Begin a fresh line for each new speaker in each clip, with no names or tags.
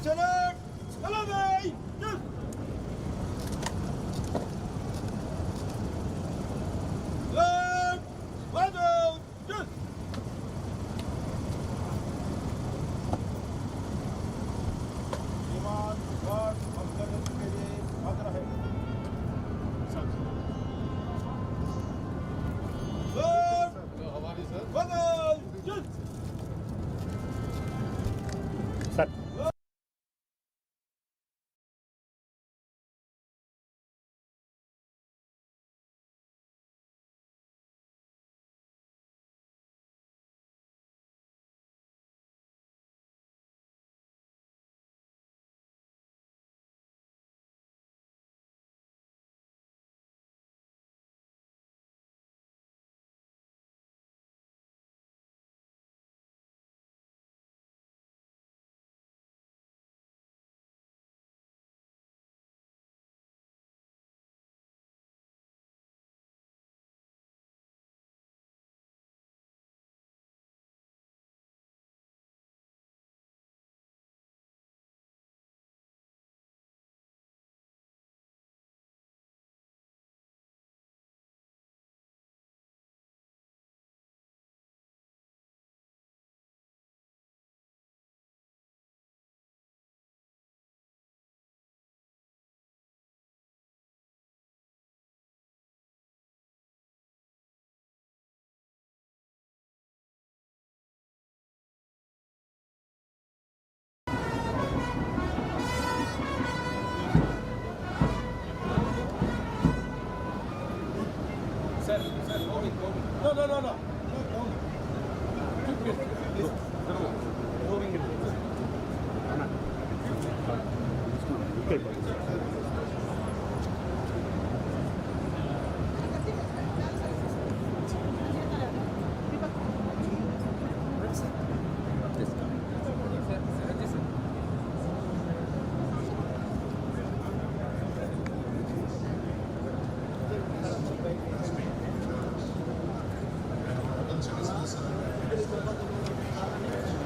Chancellor, Salome! Yes! Left! One out! Yes! विमान विभाग अवतरण के लिए आग्रह है। Left! One out! Yes!
Sir.
No.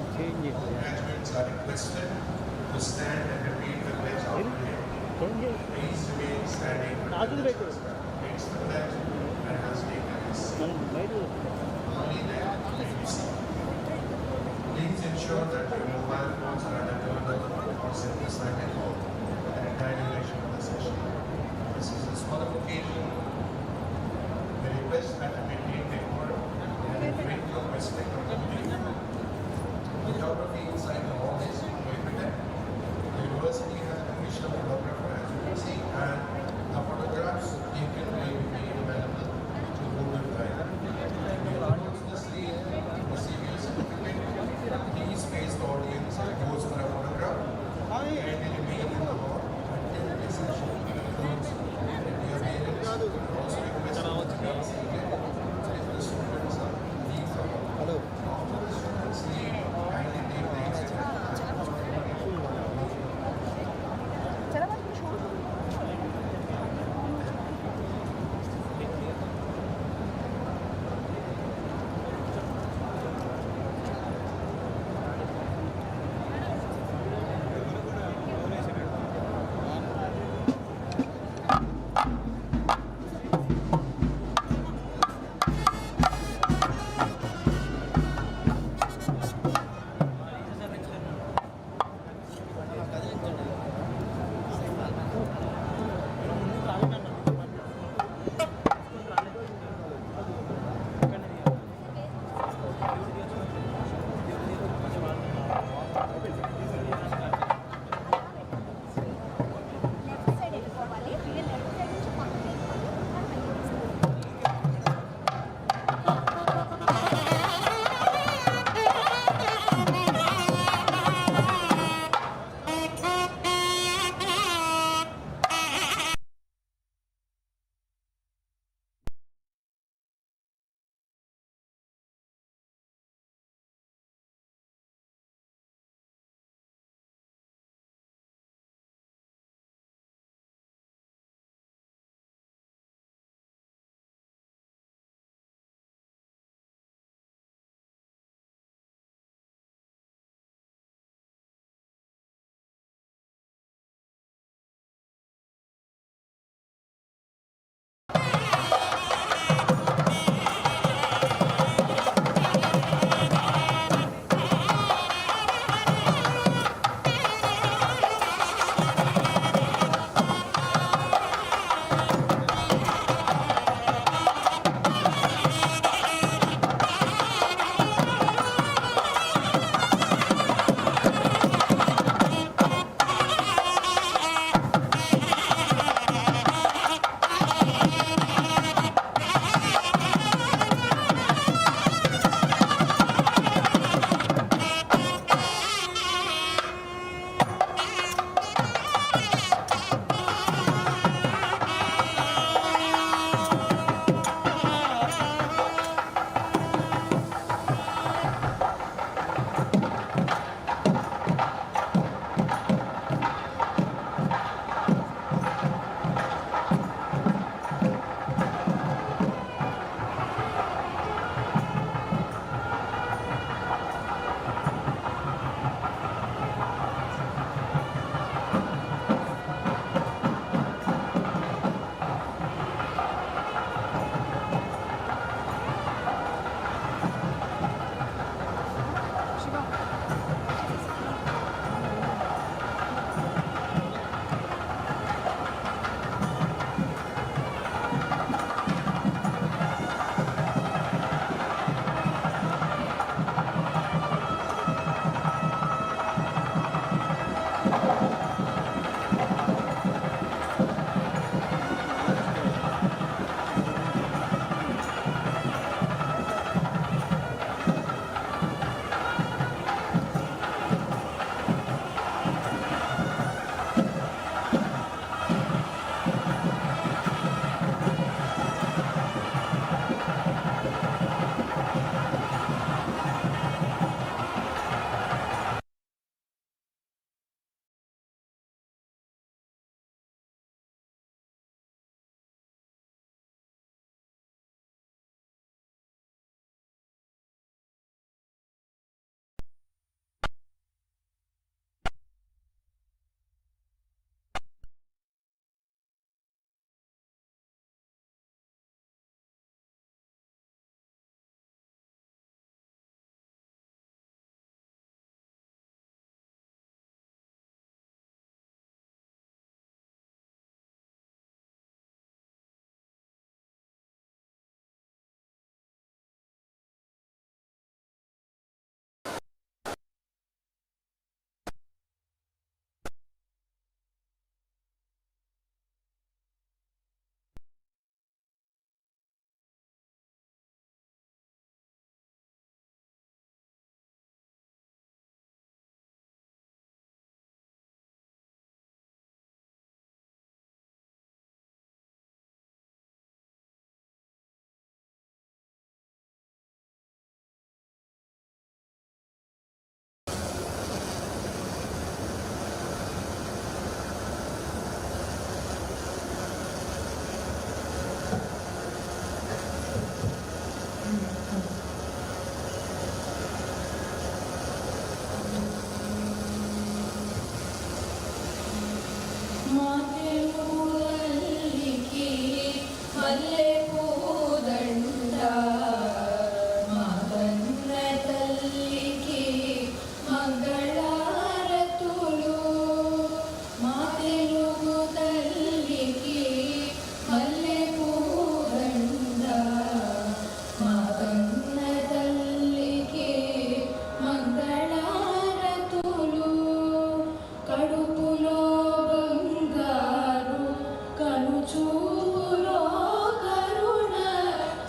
Graduates are requested to stand and repeat the pledge after me. Please remain standing. It's the pledge that has taken its seat. Only then may you see. Please ensure that your mobile phones are either turned off or set aside at home the entire duration of the session. This is a solemn occasion. We request that you maintain decorum and refrain from respect of the meeting. Photography inside the hall is prohibited. The university has permission of photographer, as you can see, and the photographs taken will be made available to Google Drive. We approach the stage to receive your certificate. Please face the audience and pose for a photograph. And remain in the hall until the session concludes. Your parents,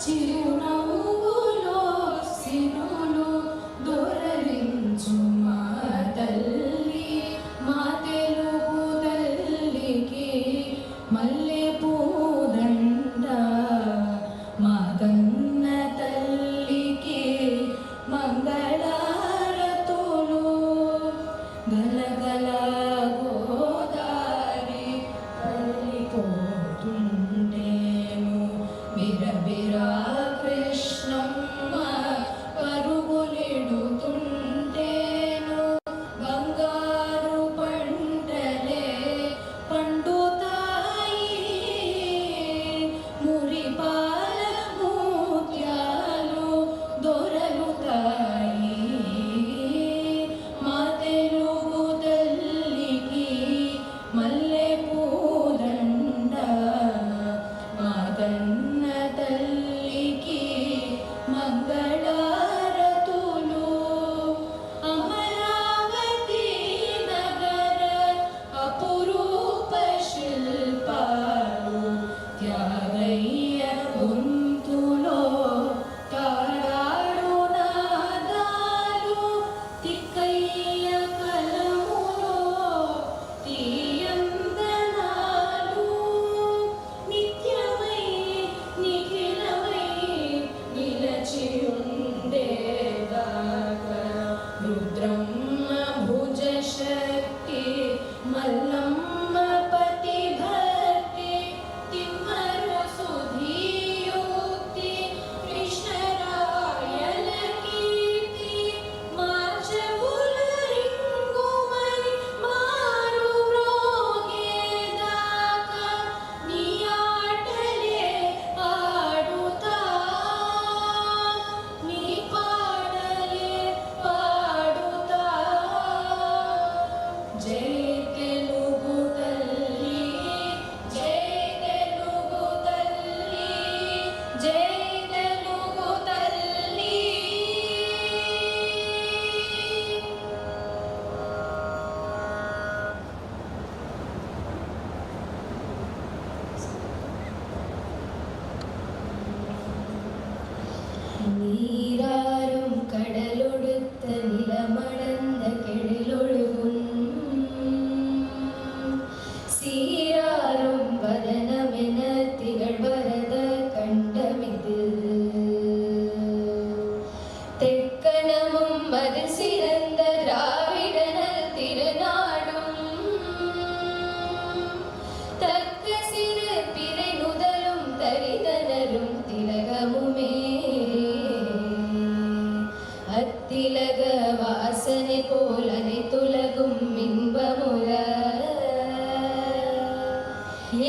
చిరునవ్వులో సిరులు దొరలించు మా తల్లి, మా తెలుగు తల్లికి మల్లె పూదండ, మా కన్న తల్లికి మంగళారతులు. గలగల గోదారి తల్లిపోతుంటేను, బిరబిరా కృష్ణమ్మ పరుగులెడుతుంటేను, బంగారు పంటలే పండుతాయి, మురిపాల ముత్యాలు దొరలుతాయి. మా తెలుగు తల్లికి మల్లె పూదండ, మా కన్న తల్లికి మంగళారతులు. అమరావతి నగర అపురూప శిల్పాలు, త్యాగయ్య గొంతులో తారాడు నాదాలు, తిక్కయ్య కలములో తీయందనాలు, నిత్యమై నిఖిలమై నిలచి ఉండేదాకా రుద్రమ్మ భుజ శక్తి, మల్లమ్మ పతి భక్తి, తిమ్మరు సుధీయుక్తి, కృష్ణరాయల కీర్తి, మార్చవుల రింగుమని మారు మ్రోగేదాకా నీ ఆటలే ఆడుతా, నీ పాటలే పాడుతా. జై తెలుగు తల్లి, జై తెలుగు తల్లి, జై తెలుగు తల్లి. നീരാരും കടലൊടുത്ത നിലമടந்த കെടിലൊഴുകും, സീരാരും വദനമെന തികഴ്വരത കണ്ടമിത്, തെക്കണമും അത് സിറந்த ദ്രാവിഡനൽ തിരുനാടും, തക്ക സിറ് പിறை முதலும் தரிதனரும் திலகமுமே, அத்திலக வாசனை போல் அனைத்துலகும் இன்பமுற,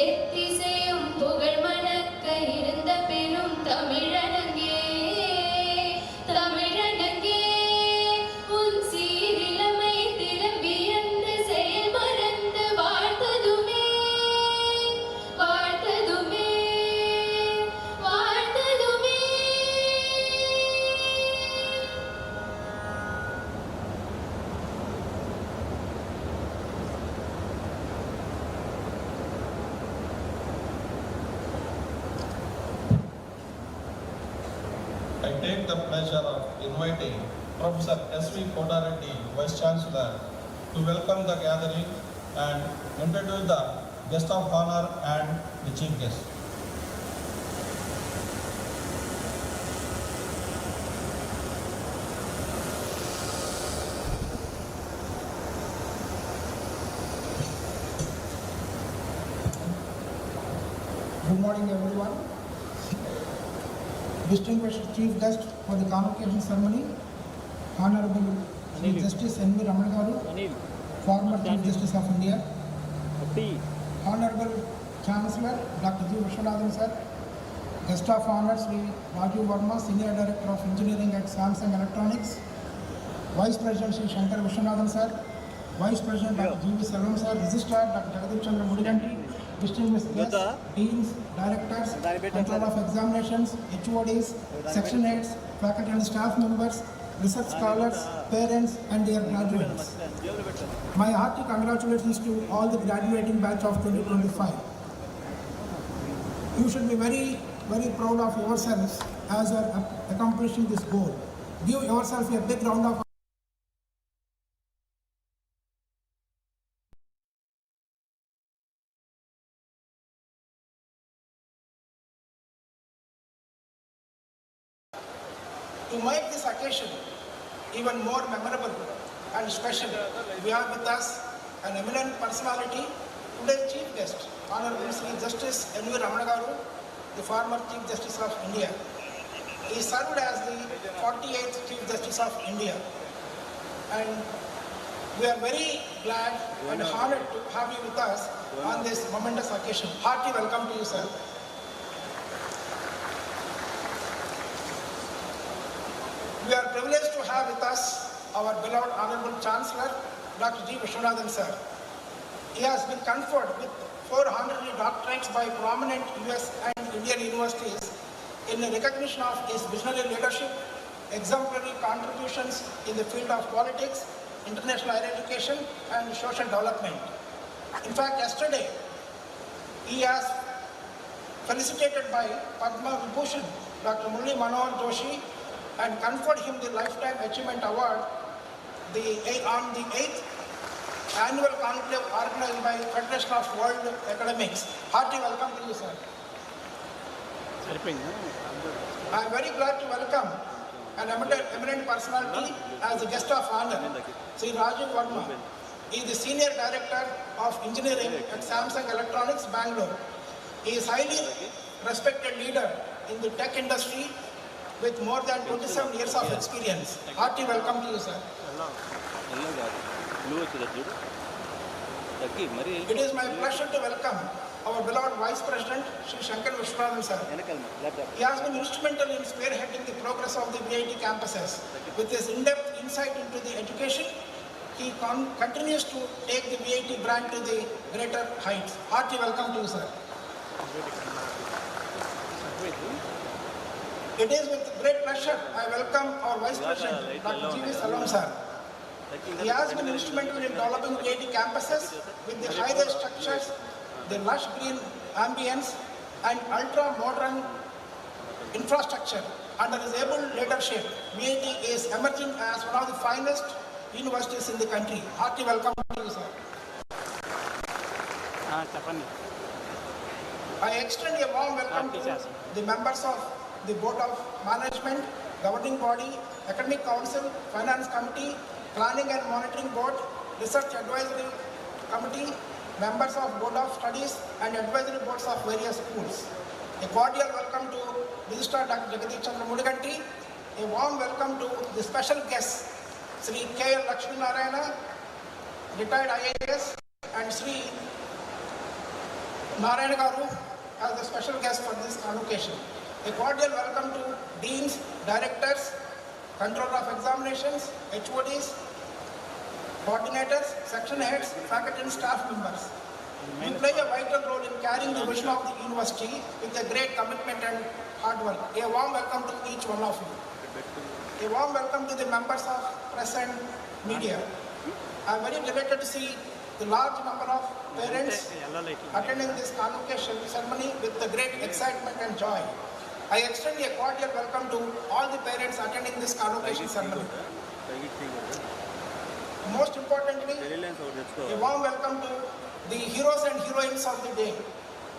எத்திசையும் புகழ் மணக்க இருந்த பெரும் தமிழனங்கே, தமிழனங்கே உன் சீரிலமை திறம்பியந்த செயல் மறந்து வாழ்த்ததுமே, வாழ்த்ததுமே, வாழ்த்ததுமே.
I take the pleasure of inviting Professor S.V. Kodareddy, Vice Chancellor, to welcome the gathering and introduce the guest of honor and the chief guest.
Good morning, everyone. Distinguished Chief Guest for the Convocation ceremony, Honorable Chief Justice N.V. Ramana garu, former Chief Justice of India, Honorable Chancellor Dr. G. Vishwanathan sir, Guest of Honor Sri Rajiv Verma, Senior Director of Engineering at Samsung Electronics, Vice President Sri Shankar Vishwanathan sir, Vice President Dr. G.V. Selvam sir, Registrar Dr. Jagadip Chandra Mudiganti, distinguished guests, deans, directors, control of examinations, HODs, section heads, faculty and staff members, research scholars, parents and their graduates. My hearty congratulations to all the graduating batch of 2025. You should be very very proud of yourselves as you are accomplishing this goal. Give yourself a big round of To make this occasion even more memorable and special, we have with us an eminent personality, today's Chief Guest, Honorable Sri Justice N.V. Ramana, the former Chief Justice of India. He served as the 48th Chief Justice of India, and we are very glad and honored to have you with us on this momentous occasion. Hearty welcome to you, sir. We are privileged to have with us our beloved Honorable Chancellor, Dr. G. Vishwanathan, sir. He has been conferred with 4 honorary doctorates by prominent US and Indian universities in recognition of his visionary leadership, exemplary contributions in the field of politics, international higher education, and social development. In fact, yesterday, he has felicitated by Padma Vibhushan, Dr. Murli Manohar Joshi, and conferred him the Lifetime Achievement Award on the 8th annual conclave organized by Federation of World Academics. Hearty welcome to you, sir. I am very glad to welcome an eminent personality as the guest of honor, Sri Rajiv Verma. He is the Senior Director of Engineering at Samsung Electronics, Bangalore. He is highly respected leader in the tech industry with more than 27 years of experience. Hearty welcome to you, sir. It is my pleasure to welcome our beloved Vice President, Sri Shankar Vishwanathan, sir. He has been instrumental in spearheading the progress of the VIT campuses. With his in-depth insight into the education, he continues to take the VIT brand to the greater heights. Hearty welcome to you, sir. It is with great pleasure I welcome our Vice President, Dr. G.V. Salam, sir. He has been instrumental in developing VIT campuses with the high-rise structures, the lush green ambience, and ultra-modern infrastructure. Under his able leadership, VIT is emerging as one of the finest universities in the country. Hearty welcome to you, sir. I extend a warm welcome to the members of the Board of Management, Governing Body, Academic Council, Finance Committee, Planning and Monitoring Board, Research Advisory Committee, members of Board of Studies and Advisory Boards of various schools. A cordial welcome to Registrar Dr. Jagadish Chandra Mudiganti. A warm welcome to the special guests, Sri K. Lakshmi Narayana, retired IAS, and Sri Narayana Garu as the special guest for this convocation. A cordial welcome to Deans, Directors, Controller of Examinations, HODs, Coordinators, Section Heads, Faculty and Staff members. You play a vital role in carrying the vision of the university with a great commitment and hard work. A warm welcome to each one of you. A warm welcome to the members of press and media. I am very delighted to see the large number of parents attending this convocation ceremony with the great excitement and joy. I extend a cordial welcome to all the parents attending this convocation ceremony. Most importantly, a warm welcome to the heroes and heroines of the day,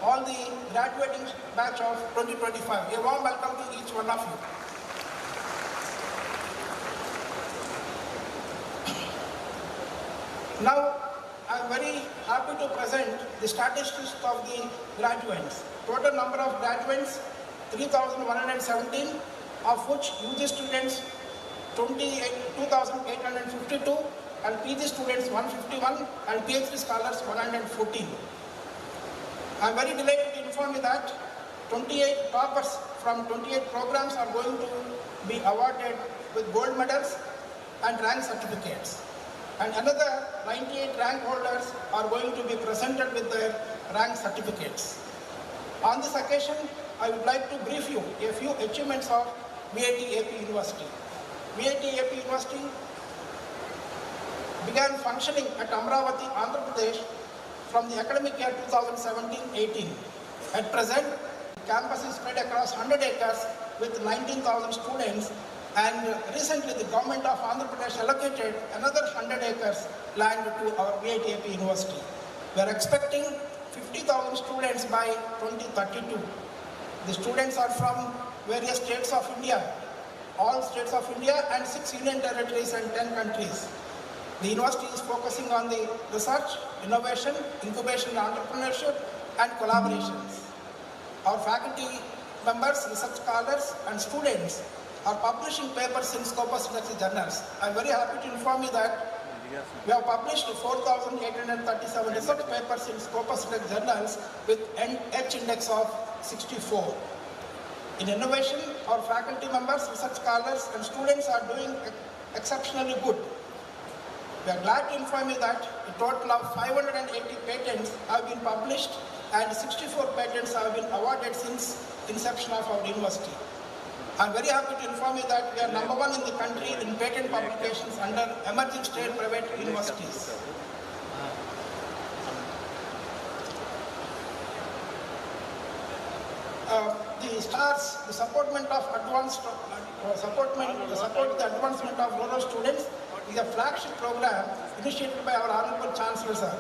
all the graduating batch of 2025. A warm welcome to each one of you. Now, I am very happy to present the statistics of the graduates. Total number of graduates 3,117, of which UG students 2,852 and PG students 151 and PhD scholars 114. I am very delighted to inform you that 28 toppers from 28 programs are going to be awarded with gold medals and rank certificates. And another 98 rank holders are going to be presented with their rank certificates. On this occasion, I would like to brief you a few achievements of VIT-AP University. VIT-AP University began functioning at Amravati, Andhra Pradesh from the academic year 2017-18. At present, the campus is spread across 100 acres with 19,000 students, and recently the government of Andhra Pradesh allocated another 100 acres land to our VIT-AP University. We are expecting 50,000 students by 2032. The students are from various states of India, all states of India and 6 union territories and 10 countries. The university is focusing on the research, innovation, incubation, entrepreneurship and collaborations. Our faculty members, research scholars and students are publishing papers in Scopus Research journals. I am very happy to inform you that we have published 4,837 research papers in Scopus Research journals with an H index of 64. In innovation, our faculty members, research scholars and students are doing exceptionally good. We are glad to inform you that a total of 580 patents have been published and 64 patents have been awarded since inception of our university. I am very happy to inform you that we are number 1 in the country in patent publications under emerging state private universities. The STARS, the support the advancement of rural students, is a flagship program initiated by our Honorable Chancellor, sir.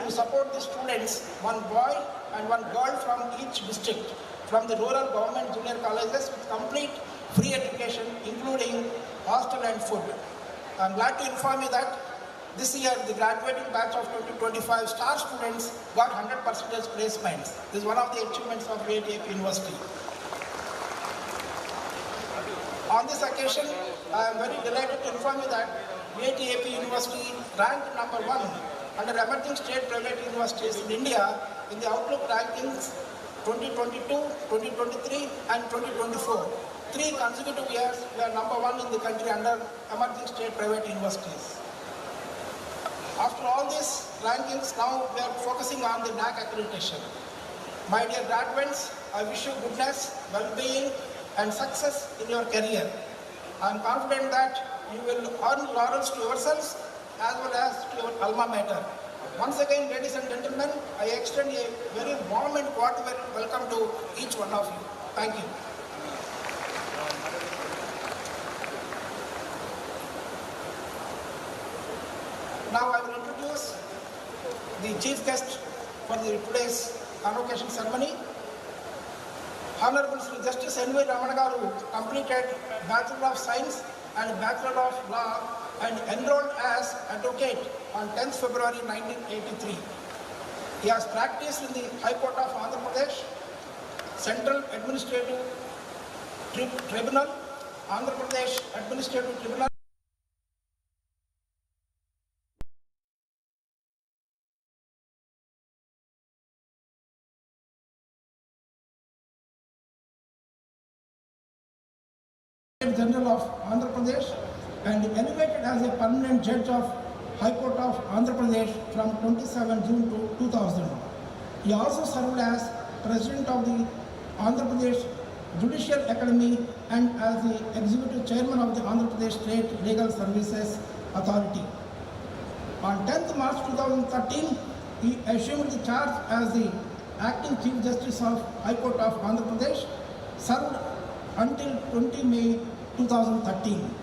To support the students, one boy and one girl from each district, from the rural government junior colleges with complete free education, including hostel and food. I am glad to inform you that this year the graduating batch of 2025 STAR students got 100% placements. This is one of the achievements of VIT-AP University. On this occasion, I am very delighted to inform you that VIT-AP University ranked number 1 under emerging state private universities in India in the Outlook rankings 2022, 2023 and 2024. 3 consecutive years we are number 1 in the country under emerging state private universities. After all these rankings, now we are focusing on the NAC accreditation. My dear graduates, I wish you goodness, well-being and success in your career. I am confident that you will earn laurels to yourselves as well as to your alma mater. Once again, ladies and gentlemen, I extend a very warm and cordial welcome to each one of you. Thank you. Now I will introduce the chief guest for today's convocation ceremony. Honorable Sri Justice N.V. Ramana garu completed Bachelor of Science and Bachelor of Law and enrolled as advocate on 10th February 1983. He has practiced in the High Court of Andhra Pradesh, Central Administrative Tribunal, Andhra Pradesh Administrative Tribunal, General of Andhra Pradesh, and elevated as a permanent judge of High Court of Andhra Pradesh from 27 June to 2000. He also served as President of the Andhra Pradesh Judicial Academy and as the Executive Chairman of the Andhra Pradesh State Legal Services Authority. On 10th March 2013, he assumed the charge as the Acting Chief Justice of High Court of Andhra Pradesh, served until 20 May 2013.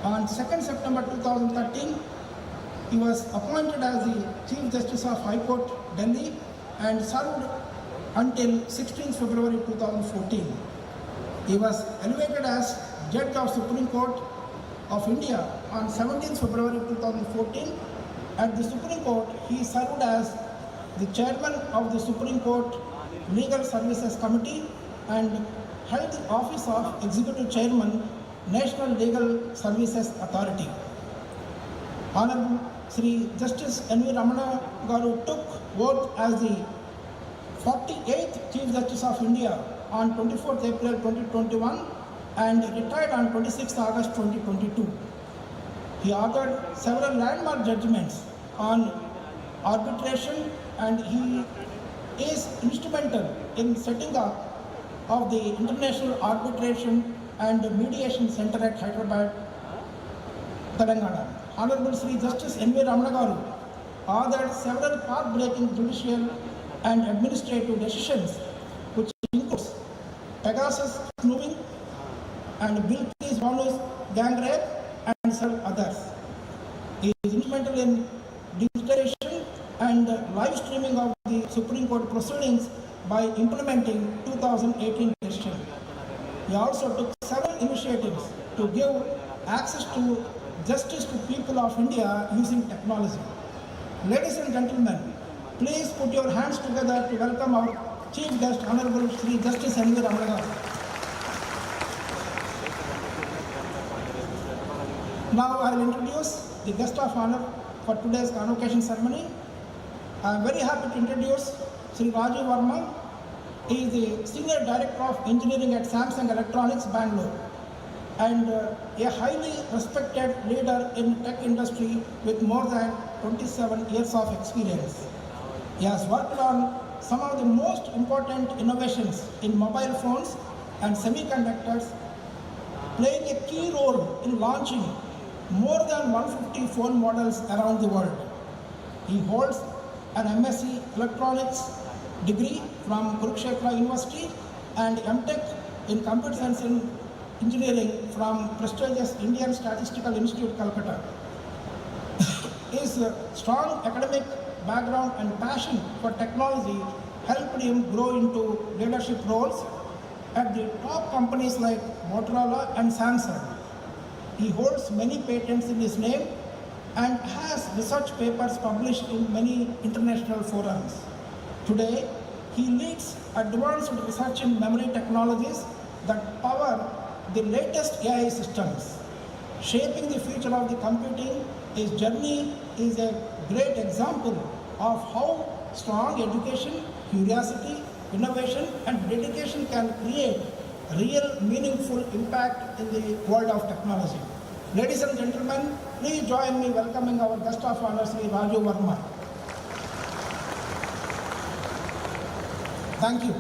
On 2nd September 2013, he was appointed as the Chief Justice of High Court, Delhi, and served until 16th February 2014. He was elevated as Judge of Supreme Court of India on 17th February 2014. At the Supreme Court, he served as the Chairman of the Supreme Court Legal Services Committee and held the office of Executive Chairman, National Legal Services Authority. Honorable Sri Justice N.V. Ramana garu took oath as the 48th Chief Justice of India on 24th April 2021 and retired on 26th August 2022. He authored several landmark judgments on arbitration and he is instrumental in setting up of the International Arbitration and Mediation Center at Hyderabad, Telangana. Honorable Sri Justice N.V. Ramana garu authored several path-breaking judicial and administrative decisions includes Pegasus snooping and Bilkis Banu's gang rape and several others. He is instrumental in digitization and live streaming of the Supreme Court proceedings by implementing 2018 decision. He also took several initiatives to give access to justice to people of India using technology. Ladies and gentlemen, please put your hands together to welcome our Chief Guest, Honorable Sri Justice M. V. Ramana. Now I will introduce the guest of honor for today's convocation ceremony. I am very happy to introduce Sri Raju Verma. He is the Senior Director of Engineering at Samsung Electronics, Bangalore, and a highly respected leader in tech industry with more than 27 years of experience. He has worked on some of the most important innovations in mobile phones and semiconductors, playing a key role in launching more than 150 phone models around the world. He holds an MSc Electronics degree from Kurukshetra University and MTech in Computer Science and Engineering from prestigious Indian Statistical Institute, Calcutta. His strong academic background and passion for technology helped him grow into leadership roles at the top companies like Motorola and Samsung. He holds many patents in his name and has research papers published in many international forums. Today, he leads advanced research in memory technologies that power the latest AI systems. Shaping the future of the computing, his journey is a great example of how strong education, curiosity, innovation, and dedication can create real meaningful impact in the world of technology. Ladies and gentlemen, please join me welcoming our guest of honor, Sri Raju Verma. Thank you.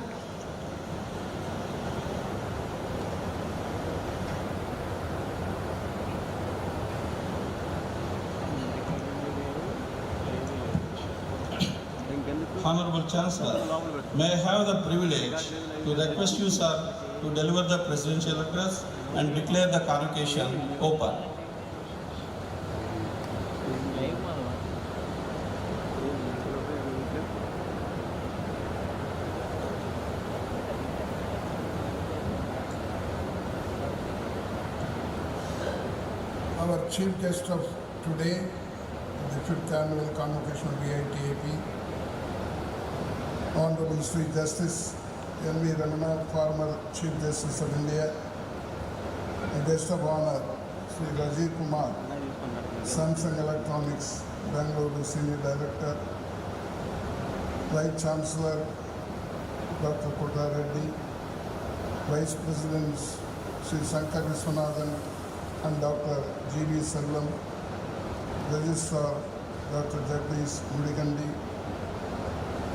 Honorable Chancellor, may I have the privilege to request you, sir, to deliver the presidential address and declare the convocation open.
Our chief guest of today, the 5th annual convocation of VIT-AP, Honorable Sri Justice M. V. Ramana, former Chief Justice of India, and guest of honor, Sri Rajiv Kumar, Samsung Electronics, Bangalore Senior Director, Vice Chancellor, Dr. Kota Reddy, Vice Presidents, Sri Shankar Viswanathan and Dr. G.V. Selvam, Registrar, Dr. Jagdish Mudigandi,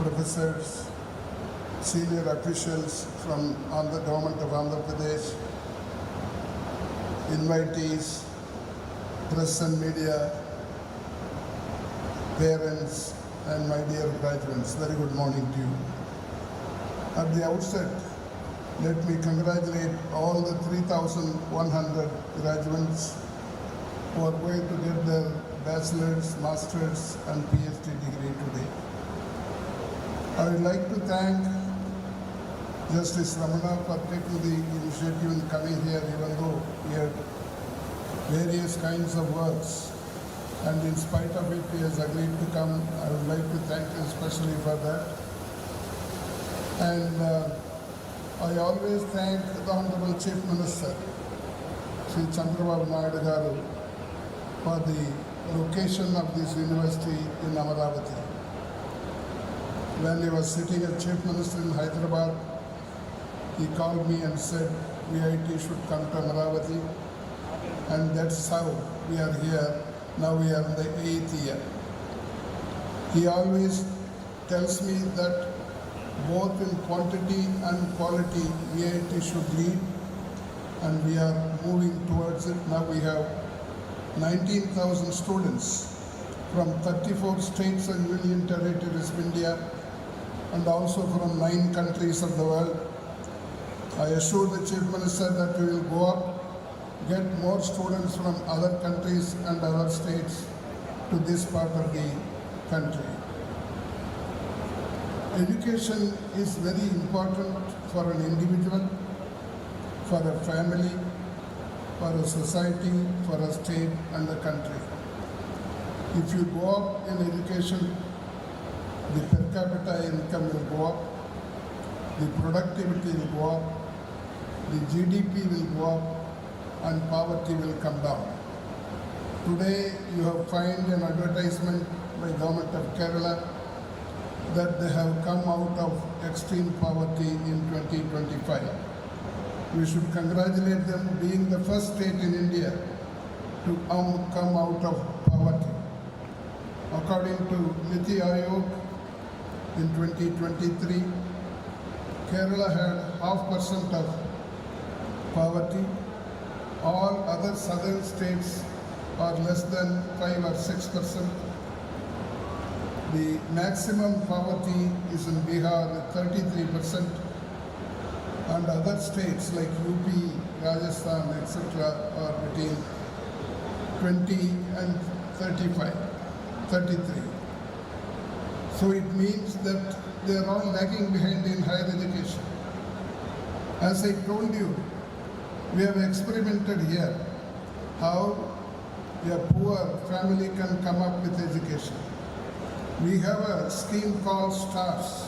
professors, senior officials from the government of Andhra Pradesh, invitees, press and media, parents, and my dear graduates, very good morning to you. At the outset, let me congratulate all the 3,100 graduates who are going to get their bachelor's, master's, and PhD degree today. I would like to thank Justice Ramana for taking the initiative in coming here, even though he had various kinds of works. And in spite of it, he has agreed to come. I would like to thank him especially for that. And I always thank the Honorable Chief Minister, Sri Chandrababu Naidu Garu, for the location of this university in Amaravati. When he was sitting as Chief Minister in Hyderabad, he called me and said VIT should come to Amaravati, and that's how we are here. Now we are in the 8th year. He always tells me that both in quantity and quality VIT should lead, and we are moving towards it. Now we have 19,000 students from 34 states and union territories of India, and also from 9 countries of the world, I assure the Chief Minister that we will go up, get more students from other countries and other states to this part of the country. Education is very important for an individual, for a family, for a society, for a state and a country. If you go up in education, the per capita income will go up, the productivity will go up, the GDP will go up, and poverty will come down. Today, you have found an advertisement by government of Kerala that they have come out of extreme poverty in 2025. We should congratulate them being the first state in India to come out of poverty. According to Niti Aayog, in 2023, Kerala had 0.5% of poverty. All other southern states are less than 5 or 6%. The maximum poverty is in Bihar at 33%, and other states like UP, Rajasthan, etc. are between 20 and 33. So it means that they are all lagging behind in higher education. As I told you, we have experimented here how a poor family can come up with education. We have a scheme called STARS,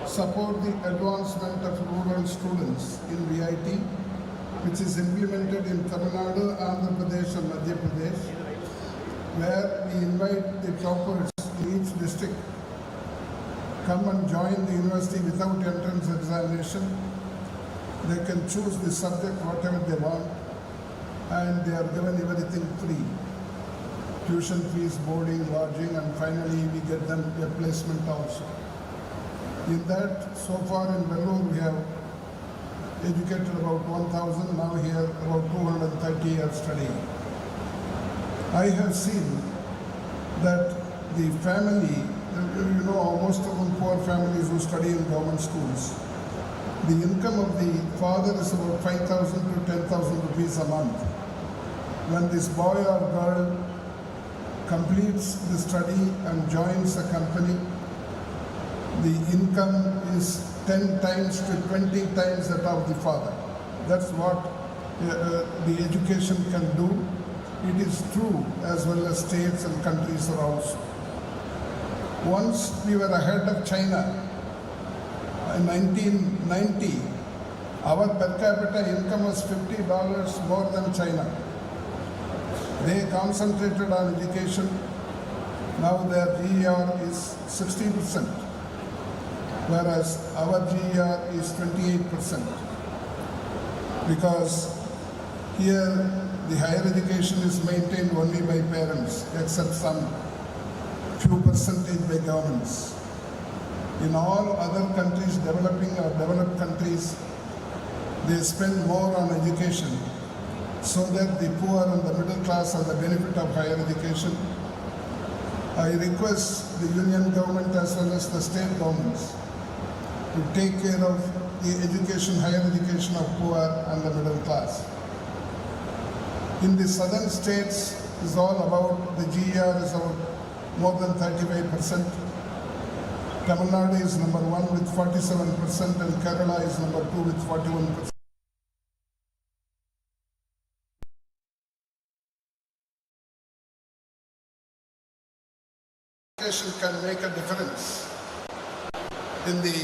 Support the Advancement of Rural Students in VIT, which is implemented in Tamil Nadu, Andhra Pradesh and Madhya Pradesh, where we invite the toppers in each district come and join the university without entrance examination. They can choose the subject whatever they want, and they are given everything free. Tuition fees, boarding, lodging, and finally we get them a placement also. In that, so far in Vellore we have educated about 1,000, now here about 230 are studying. I have seen that the family, most of them poor families who study in government schools, the income of the father is about 5,000 to 10,000 rupees a month. When this boy or girl completes the study and joins a company, the income is 10 times to 20 times that of the father. That's what the education can do. It is true as well as states and countries are also. Once we were ahead of China. In 1990, our per capita income was $50 more than China. They concentrated on education. Now their GER is 60%, whereas our GER is 28%. Because here the higher education is maintained only by parents, except some few percentage by governments. In all other countries, developing or developed countries, they spend more on education so that the poor and the middle class have the benefit of higher education. I request the union government as well as the state governments to take care of the education, higher education of poor and the middle class. In the southern states, is all about the GER is about more than 35%. Tamil Nadu is number 1 with 47% and Kerala is number 2 with 41%. Education can make a difference in the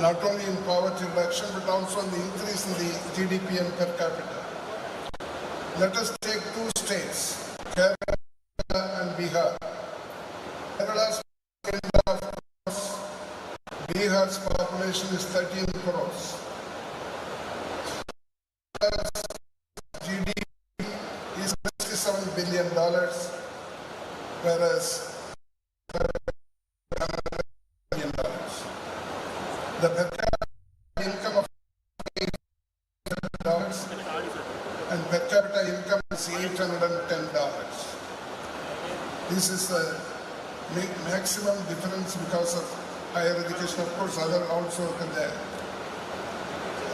not only in poverty reduction but also in the increase in the GDP and per capita. Let us take two states, Kerala and Bihar. Kerala's Bihar's population is 13 crores. GDP is $67 billion, whereas $1 billion. The per capita income of $800 and per capita income is $810. This is the maximum difference because of higher education. Of course, other also are there.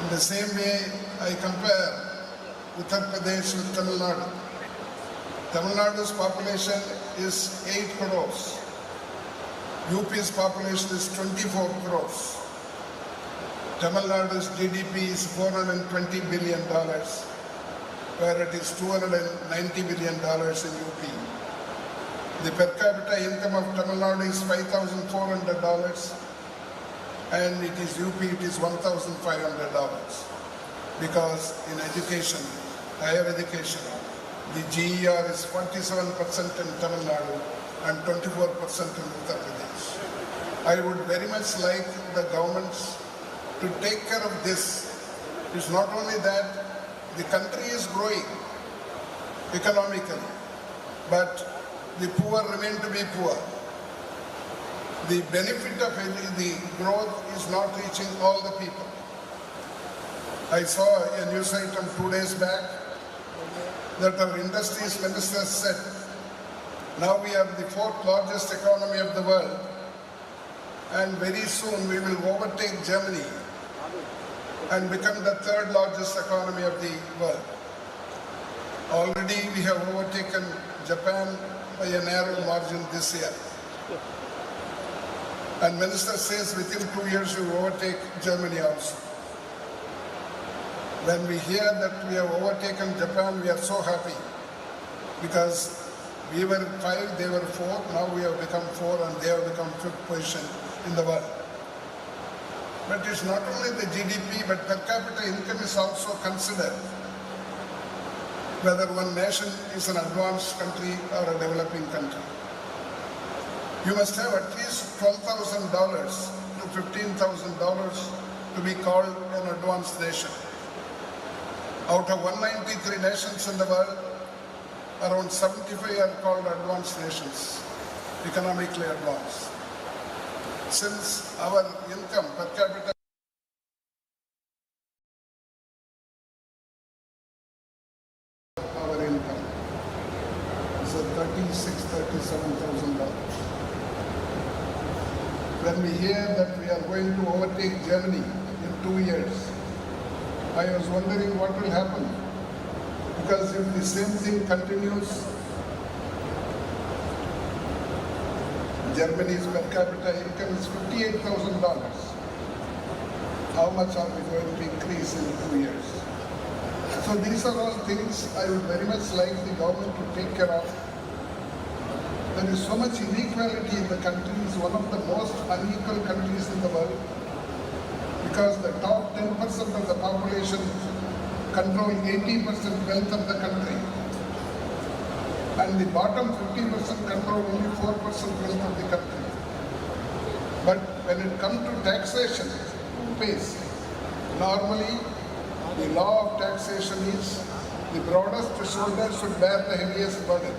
In the same way, I compare Uttar Pradesh with Tamil Nadu. Tamil Nadu's population is 8 crores. UP's population is 24 crores. Tamil Nadu's GDP is $420 billion, where it is $290 billion in UP. The per capita income of Tamil Nadu is $5,400, and it is UP, it is $1,500. Because in education, higher education, the GER is 47% in Tamil Nadu and 24% in Uttar Pradesh. I would very much like the governments to take care of this. It's not only that the country is growing economically, but the poor remain to be poor. The benefit of the growth is not reaching all the people. I saw a news item 2 days back that our industries minister said, now we are the 4th largest economy of the world, and very soon we will overtake Germany and become the 3rd largest economy of the world. Already we have overtaken Japan by a narrow margin this year. And minister says within 2 years we will overtake Germany also. When we hear that we have overtaken Japan, we are so happy, because we were 5, they were 4, now we have become 4 and they have become 5th position in the world. But it's not only the GDP, but per capita income is also considered, whether one nation is an advanced country or a developing country. You must have at least $12,000 to $15,000 to be called an advanced nation. Out of 193 nations in the world, around 75 are called advanced nations, economically advanced. Since our income per capita our income is $37,000. When we hear that we are going to overtake Germany in 2 years, I was wondering what will happen. Because if the same thing continues, Germany's per capita income is $58,000. How much are we going to increase in 2 years? So these are all things I would very much like the government to take care of. There is so much inequality in the country. It's one of the most unequal countries in the world, because the top 10% of the population control 80% wealth of the country, and the bottom 50% control only 4% wealth of the country. But when it comes to taxation, who pays? Normally, the law of taxation is the broadest shoulder should bear the heaviest burden.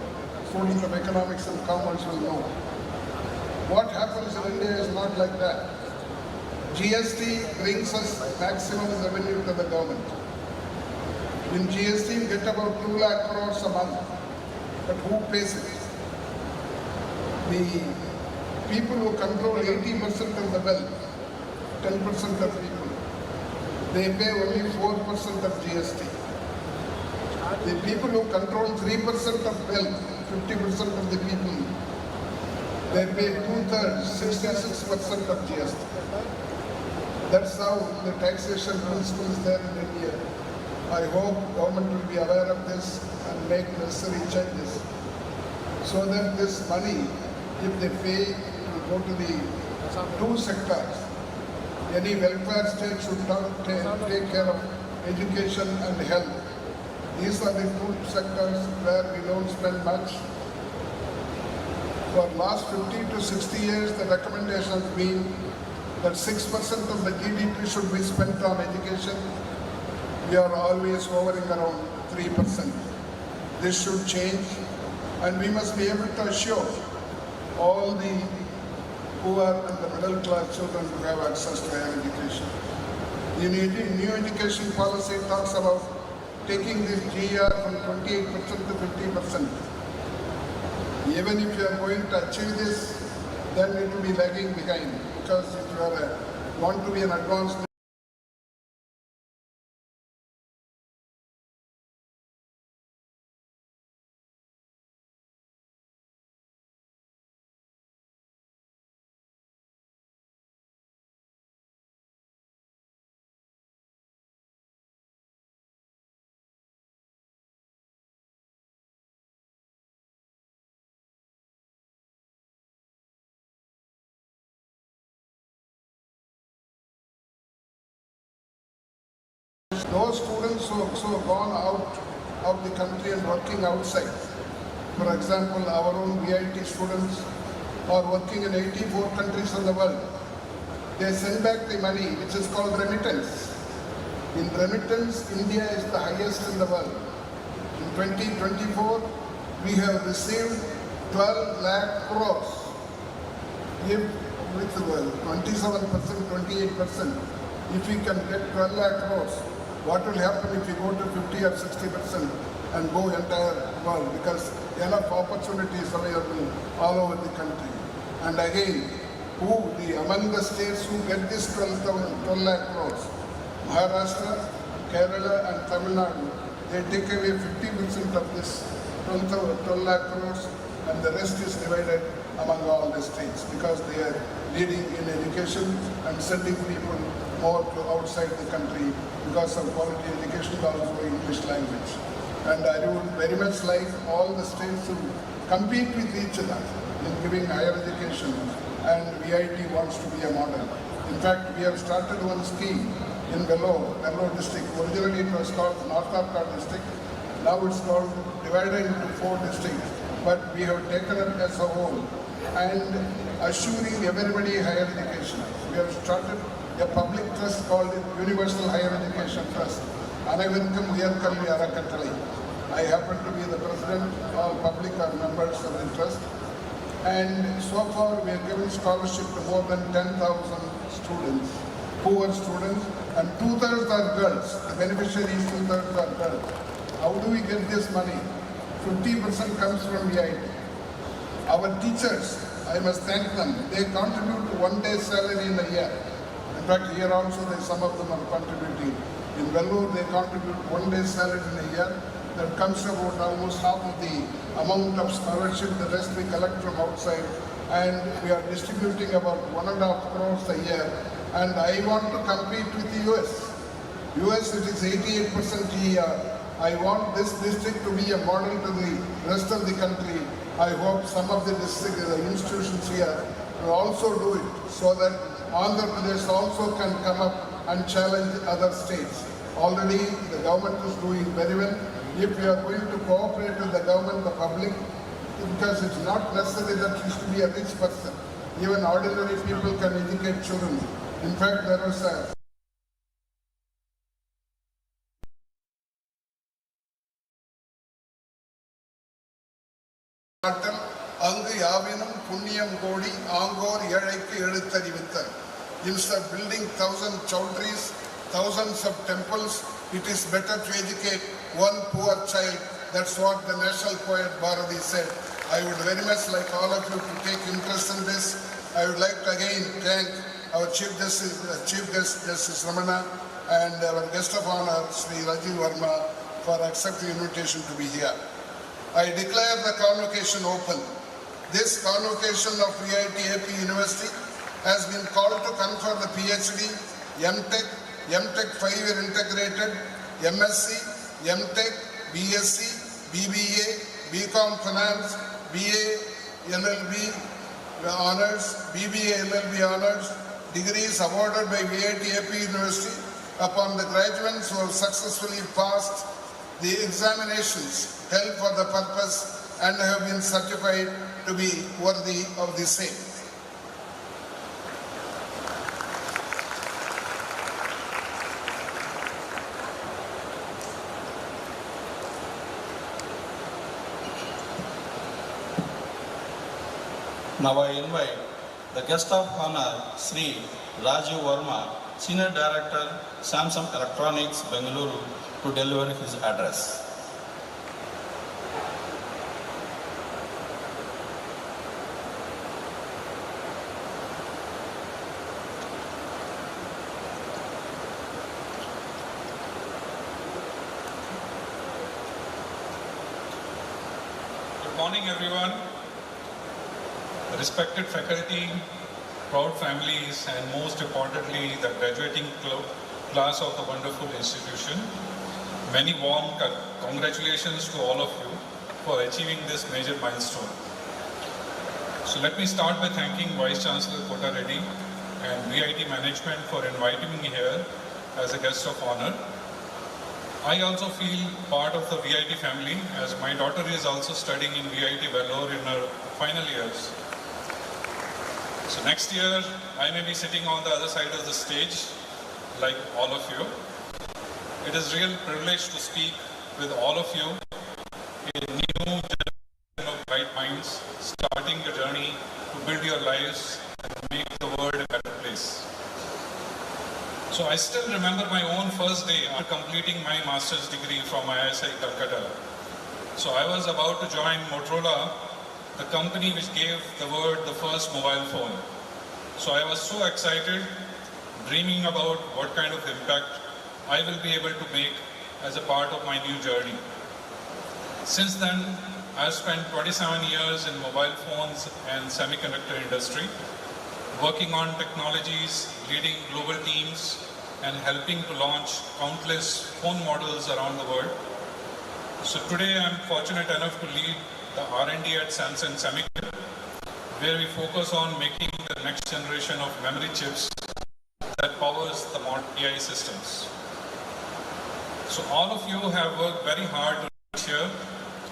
Students of economics and commerce will know. What happens in India is not like that. GST brings us maximum revenue to the government. In GST, we get about 2 lakh crores a month. But who pays it? The people who control 80% of the wealth, 10% of people, they pay only 4% of GST. The people who control 3% of wealth, 50% of the people, they pay 2/3, 66% of GST. That's how the taxation principle is there in India. I hope government will be aware of this and make necessary changes, so that this money, if they pay, will go to the 2 sectors. Any welfare state should take care of education and health. These are the 2 sectors where we don't spend much. For last 50 to 60 years, the recommendation has been that 6% of the GDP should be spent on education. We are always hovering around 3%. This should change, and we must be able to assure all the poor and the middle class children to have access to higher education. The new education policy talks about taking this GER from 28% to 50%. Even if you are going to achieve this, then it will be lagging behind, because if you want to be an advanced those students who have gone out of the country and working outside. For example, our own VIT students are working in 84 countries in the world. They send back the money, which is called remittance. In remittance, India is the highest in the world. In 2024, we have received 12 lakh crores. If with 27%, 28%, if we can get 12 lakh crores, what will happen if we go to 50 or 60% and go entire world? Because enough opportunities available all over the country. And again, among the states who get this 12 lakh crores, Maharashtra, Kerala and Tamil Nadu, they take away 50% of this 12 lakh crores, and the rest is divided among all the states because they are leading in education and sending people more to outside the country because of quality education, also English language. And I would very much like all the states to compete with each other in giving higher education, and VIT wants to be a model. In fact, we have started one scheme in Vellore district. Originally it was called North Arcot district. Now it's called divided into 4 districts. But we have taken it as a whole and assuring everybody higher education. We have started a public trust called Universal Higher Education Trust. Anavirkum Uyarkalvi Arakattalai. I happen to be the president. All public are members of the trust. And so far we have given scholarship to more than 10,000 students, poor students, and 2/3 are girls. The beneficiaries, 2/3 are girls. How do we get this money? 50% comes from VIT. Our teachers, I must thank them. They contribute 1 day's salary in a year. In fact, here also some of them are contributing. In Vellore, they contribute 1 day's salary in a year. That comes about almost half of the amount of scholarship. The rest we collect from outside, and we are distributing about 1.5 crores a year. And I want to compete with the US. US, it is 88% GER. I want this district to be a model to the rest of the country. I hope some of the institutions here will also do it so that Andhra Pradesh also can come up and challenge other states. Already the government is doing very well. If we are going to cooperate with the government, the public, because it's not necessary that you should be a rich person. Even ordinary people can educate children. In fact, there was a Angu Yavinam Punyam Godi Angor Yadaiki Edutarivitan. Instead of building 1,000 chowdhuries, thousands of temples, it is better to educate one poor child. That's what the national poet Bharati said. I would very much like all of you to take interest in this. I would like to again thank our Chief Guest Justice Ramana and our guest of honor, Sri Rajiv Verma, for accepting the invitation to be here. I declare the convocation open. This convocation of VIT-AP University has been called to confer the PhD, M.Tech 5-year integrated, MSc, M.Tech, BSc, BBA, BCom Finance, BA LLB Honours, BBA LLB Honours, degrees awarded by VIT-AP University upon the graduates who have successfully passed the examinations held for the purpose and have been certified to be worthy of the same.
Now I invite the guest of honor, Sri Rajiv Verma, Senior Director, Samsung Electronics, Bengaluru, to deliver his address.
Good morning, everyone. Respected faculty, proud families, and most importantly, the graduating class of the wonderful institution. Many warm congratulations to all of you for achieving this major milestone. So let me start by thanking Vice Chancellor Kota Reddy and VIT management for inviting me here as a guest of honor. I also feel part of the VIT family, as my daughter is also studying in VIT Vellore in her final years. So next year, I may be sitting on the other side of the stage, like all of you. It is a real privilege to speak with all of you, a new generation of bright minds, starting your journey to build your lives and make the world a better place. So I still remember my own first day after completing my master's degree from ISI Calcutta. So I was about to join Motorola, the company which gave the world the first mobile phone. So I was so excited, dreaming about what kind of impact I will be able to make as a part of my new journey. Since then, I've spent 27 years in mobile phones and semiconductor industry, working on technologies, leading global teams, and helping to launch countless phone models around the world. So today I'm fortunate enough to lead the R&D at Samsung Semiconductor, where we focus on making the next generation of memory chips that powers the modern AI systems. So all of you have worked very hard to reach here,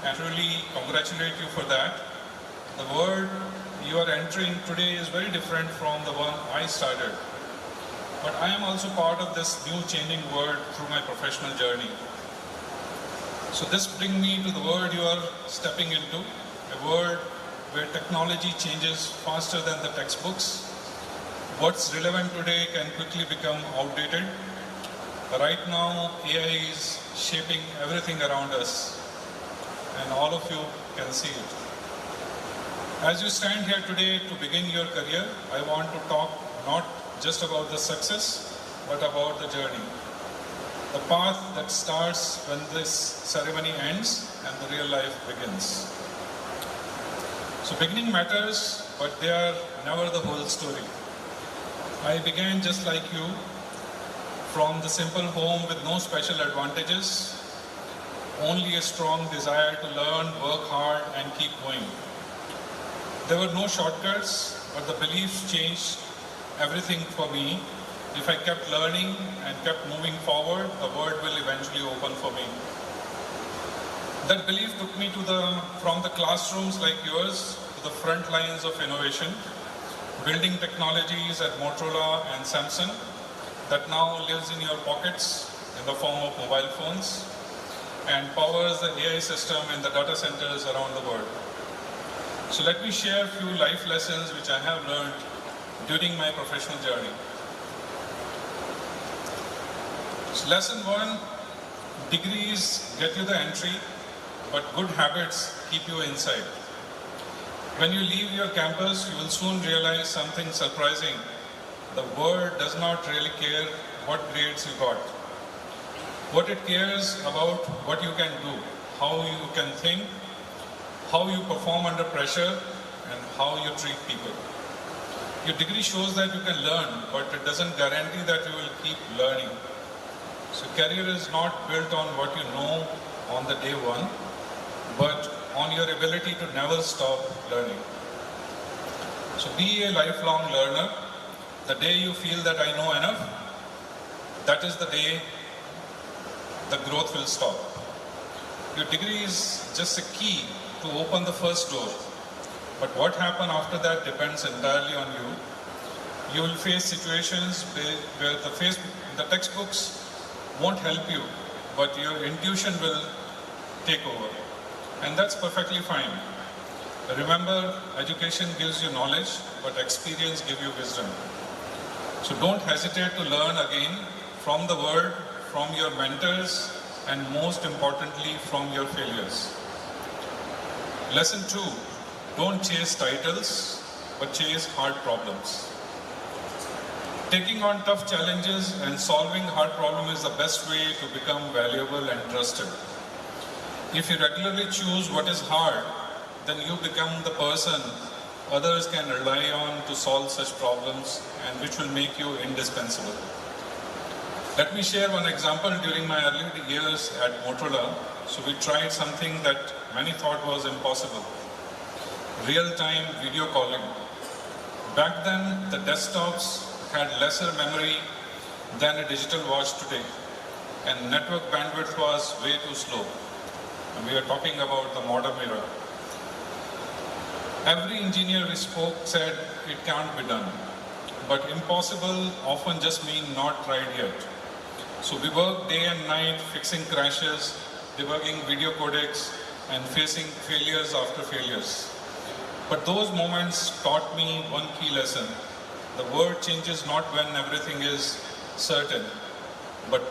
and really congratulate you for that. The world you are entering today is very different from the one I started. But I am also part of this new changing world through my professional journey. So this brings me to the world you are stepping into, a world where technology changes faster than the textbooks. What's relevant today can quickly become outdated. Right now, AI is shaping everything around us, and all of you can see it. As you stand here today to begin your career, I want to talk not just about the success, but about the journey. The path that starts when this ceremony ends and the real life begins. So beginning matters, but they are never the whole story. I began just like you, from the simple home with no special advantages, only a strong desire to learn, work hard, and keep going. There were no shortcuts, but the beliefs changed everything for me. If I kept learning and kept moving forward, the world will eventually open for me. That belief took me from the classrooms like yours to the front lines of innovation, building technologies at Motorola and Samsung that now lives in your pockets in the form of mobile phones and powers the AI system in the data centers around the world. So let me share a few life lessons which I have learned during my professional journey. So lesson 1, degrees get you the entry, but good habits keep you inside. When you leave your campus, you will soon realize something surprising. The world does not really care what grades you got. What it cares about what you can do, how you can think, how you perform under pressure, and how you treat people. Your degree shows that you can learn, but it doesn't guarantee that you will keep learning. So career is not built on what you know on the day one, but on your ability to never stop learning. So be a lifelong learner. The day you feel that I know enough, that is the day the growth will stop. Your degree is just a key to open the first door, but what happens after that depends entirely on you. You will face situations where the textbooks won't help you, but your intuition will take over. And that's perfectly fine. Remember, education gives you knowledge, but experience gives you wisdom. So don't hesitate to learn again from the world, from your mentors, and most importantly, from your failures. Lesson 2, don't chase titles, but chase hard problems. Taking on tough challenges and solving hard problems is the best way to become valuable and trusted. If you regularly choose what is hard, then you become the person others can rely on to solve such problems and which will make you indispensable. Let me share one example during my early years at Motorola. So we tried something that many thought was impossible. Real-time video calling. Back then, the desktops had lesser memory than a digital watch today. and network bandwidth was way too slow. And we are talking about the modern era. Every engineer we spoke said it can't be done. But impossible often just mean not tried yet. So we worked day and night fixing crashes, debugging video codecs, and facing failures after failures. But those moments taught me one key lesson. The world changes not when everything is certain, but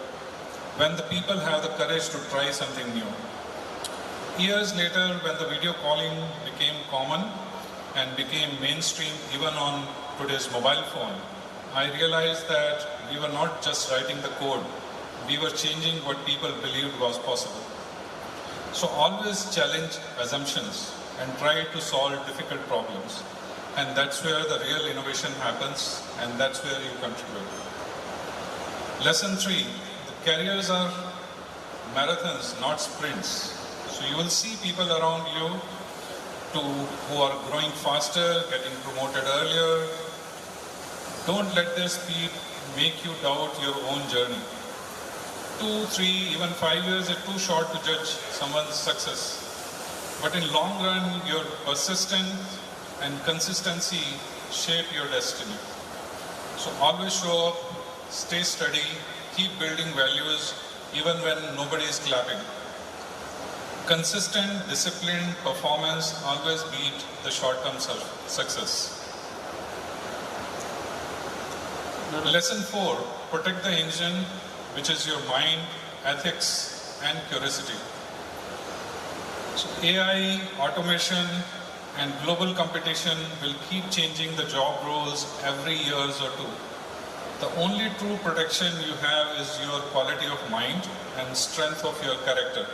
when the people have the courage to try something new. Years later, when the video calling became common and became mainstream even on today's mobile phone, I realized that we were not just writing the code, we were changing what people believed was possible. So always challenge assumptions and try to solve difficult problems. And that's where the real innovation happens, and that's where you contribute. Lesson 3, the careers are marathons, not sprints. So you will see people around you who are growing faster, getting promoted earlier. Don't let their speed make you doubt your own journey. 2, 3, even 5 years is too short to judge someone's success. But in long run, your persistence and consistency shape your destiny. So always show up, stay steady, keep building values even when nobody is clapping. Consistent, disciplined performance always beat the short-term success. Lesson 4, protect the engine, which is your mind, ethics, and curiosity. So AI, automation, and global competition will keep changing the job roles every year or two. The only true protection you have is your quality of mind and strength of your character.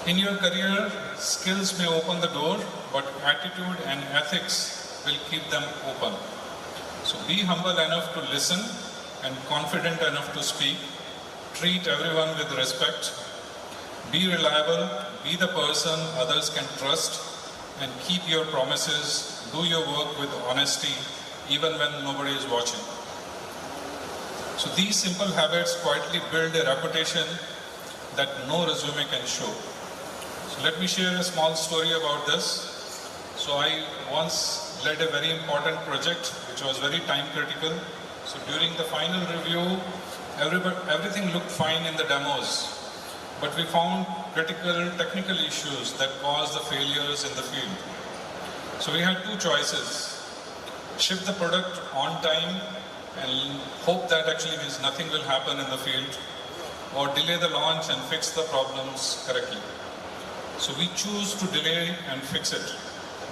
In your career, skills may open the door, but attitude and ethics will keep them open. So be humble enough to listen and confident enough to speak. Treat everyone with respect. Be reliable, be the person others can trust, and keep your promises. Do your work with honesty, even when nobody is watching. So these simple habits quietly build a reputation that no resume can show. So let me share a small story about this. So I once led a very important project which was very time critical. So during the final review, everything looked fine in the demos, but we found critical technical issues that caused the failures in the field. So we had two choices: ship the product on time and hope that actually means nothing will happen in the field, or delay the launch and fix the problems correctly. So we choose to delay and fix it,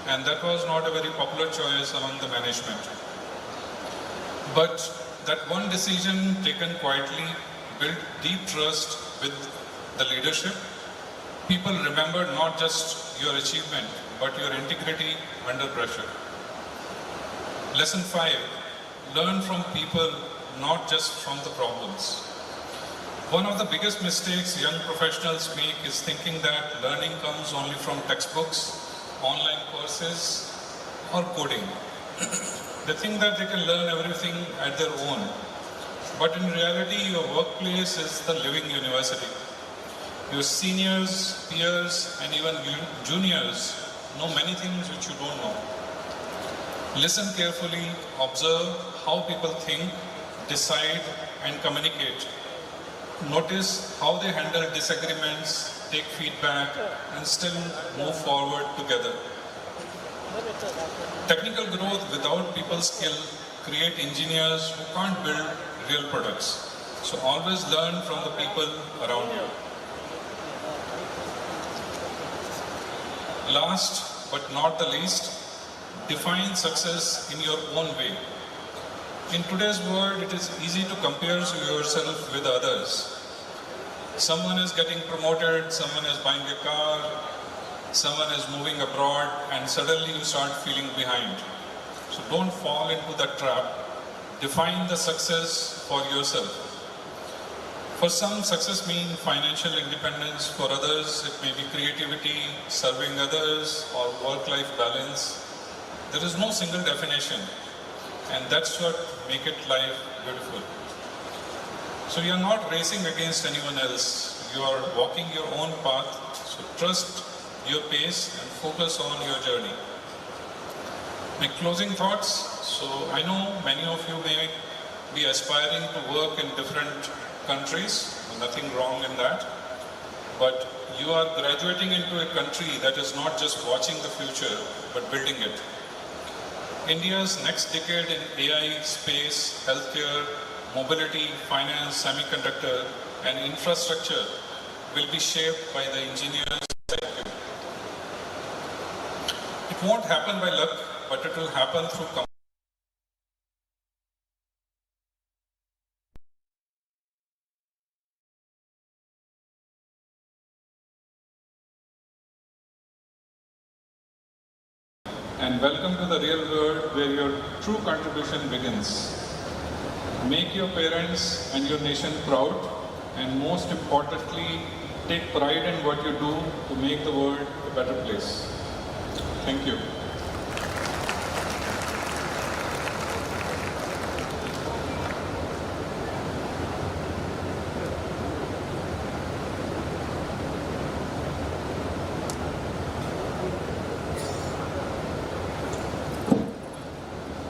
and that was not a very popular choice among the management. But that one decision taken quietly built deep trust with the leadership. People remembered not just your achievement, but your integrity under pressure. Lesson 5, learn from people, not just from the problems. One of the biggest mistakes young professionals make is thinking that learning comes only from textbooks, online courses, or coding. They think that they can learn everything at their own. But in reality, your workplace is the living university. Your seniors, peers, and even juniors know many things which you don't know. Listen carefully, observe how people think, decide, and communicate. Notice how they handle disagreements, take feedback, and still move forward together. Technical growth without people skill create engineers who can't build real products. So always learn from the people around you. Last but not the least, define success in your own way. In today's world, it is easy to compare yourself with others. Someone is getting promoted, someone is buying a car, someone is moving abroad, and suddenly you start feeling behind. So don't fall into that trap. Define the success for yourself. For some, success means financial independence. For others, it may be creativity, serving others, or work-life balance. There is no single definition, and that's what makes it life beautiful. So you are not racing against anyone else. You are walking your own path. So trust your pace and focus on your journey. My closing thoughts. So I know many of you may be aspiring to work in different countries. Nothing wrong in that. But you are graduating into a country that is not just watching the future, but building it. India's next decade in AI, space, healthcare, mobility, finance, semiconductor, and infrastructure will be shaped by the engineers like you. It won't happen by luck, but it will happen through and welcome to the real world where your true contribution begins. Make your parents and your nation proud, and most importantly, take pride in what you do to make the world a better place. Thank you.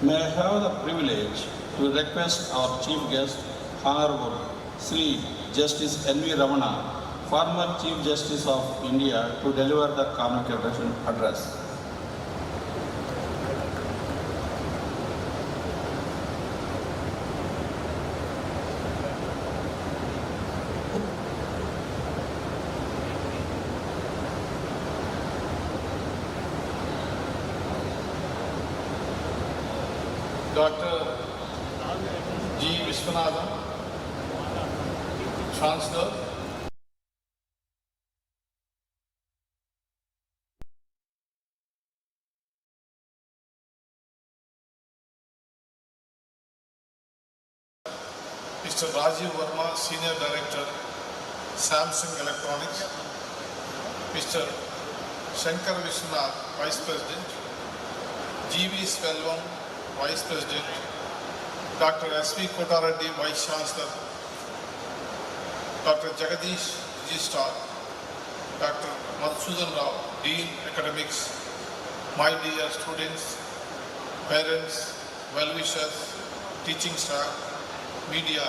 May I have the privilege to request our Chief Guest, Honorable Sri Justice N.V. Ramana, former Chief Justice of India, to deliver the Convocation address.
Dr. G. Viswanathan, Chancellor, Mr. Rajiv Verma, Senior Director, Samsung Electronics, Mr. Shankar Vishwanath, Vice President, G.V. Selvam, Vice President, Dr. S.V. Kotareddy, Vice Chancellor, Dr. Jagadish Registrar, Dr. Madhusudan Rao, Dean Academics, my dear students, parents, well-wishers, teaching staff, media,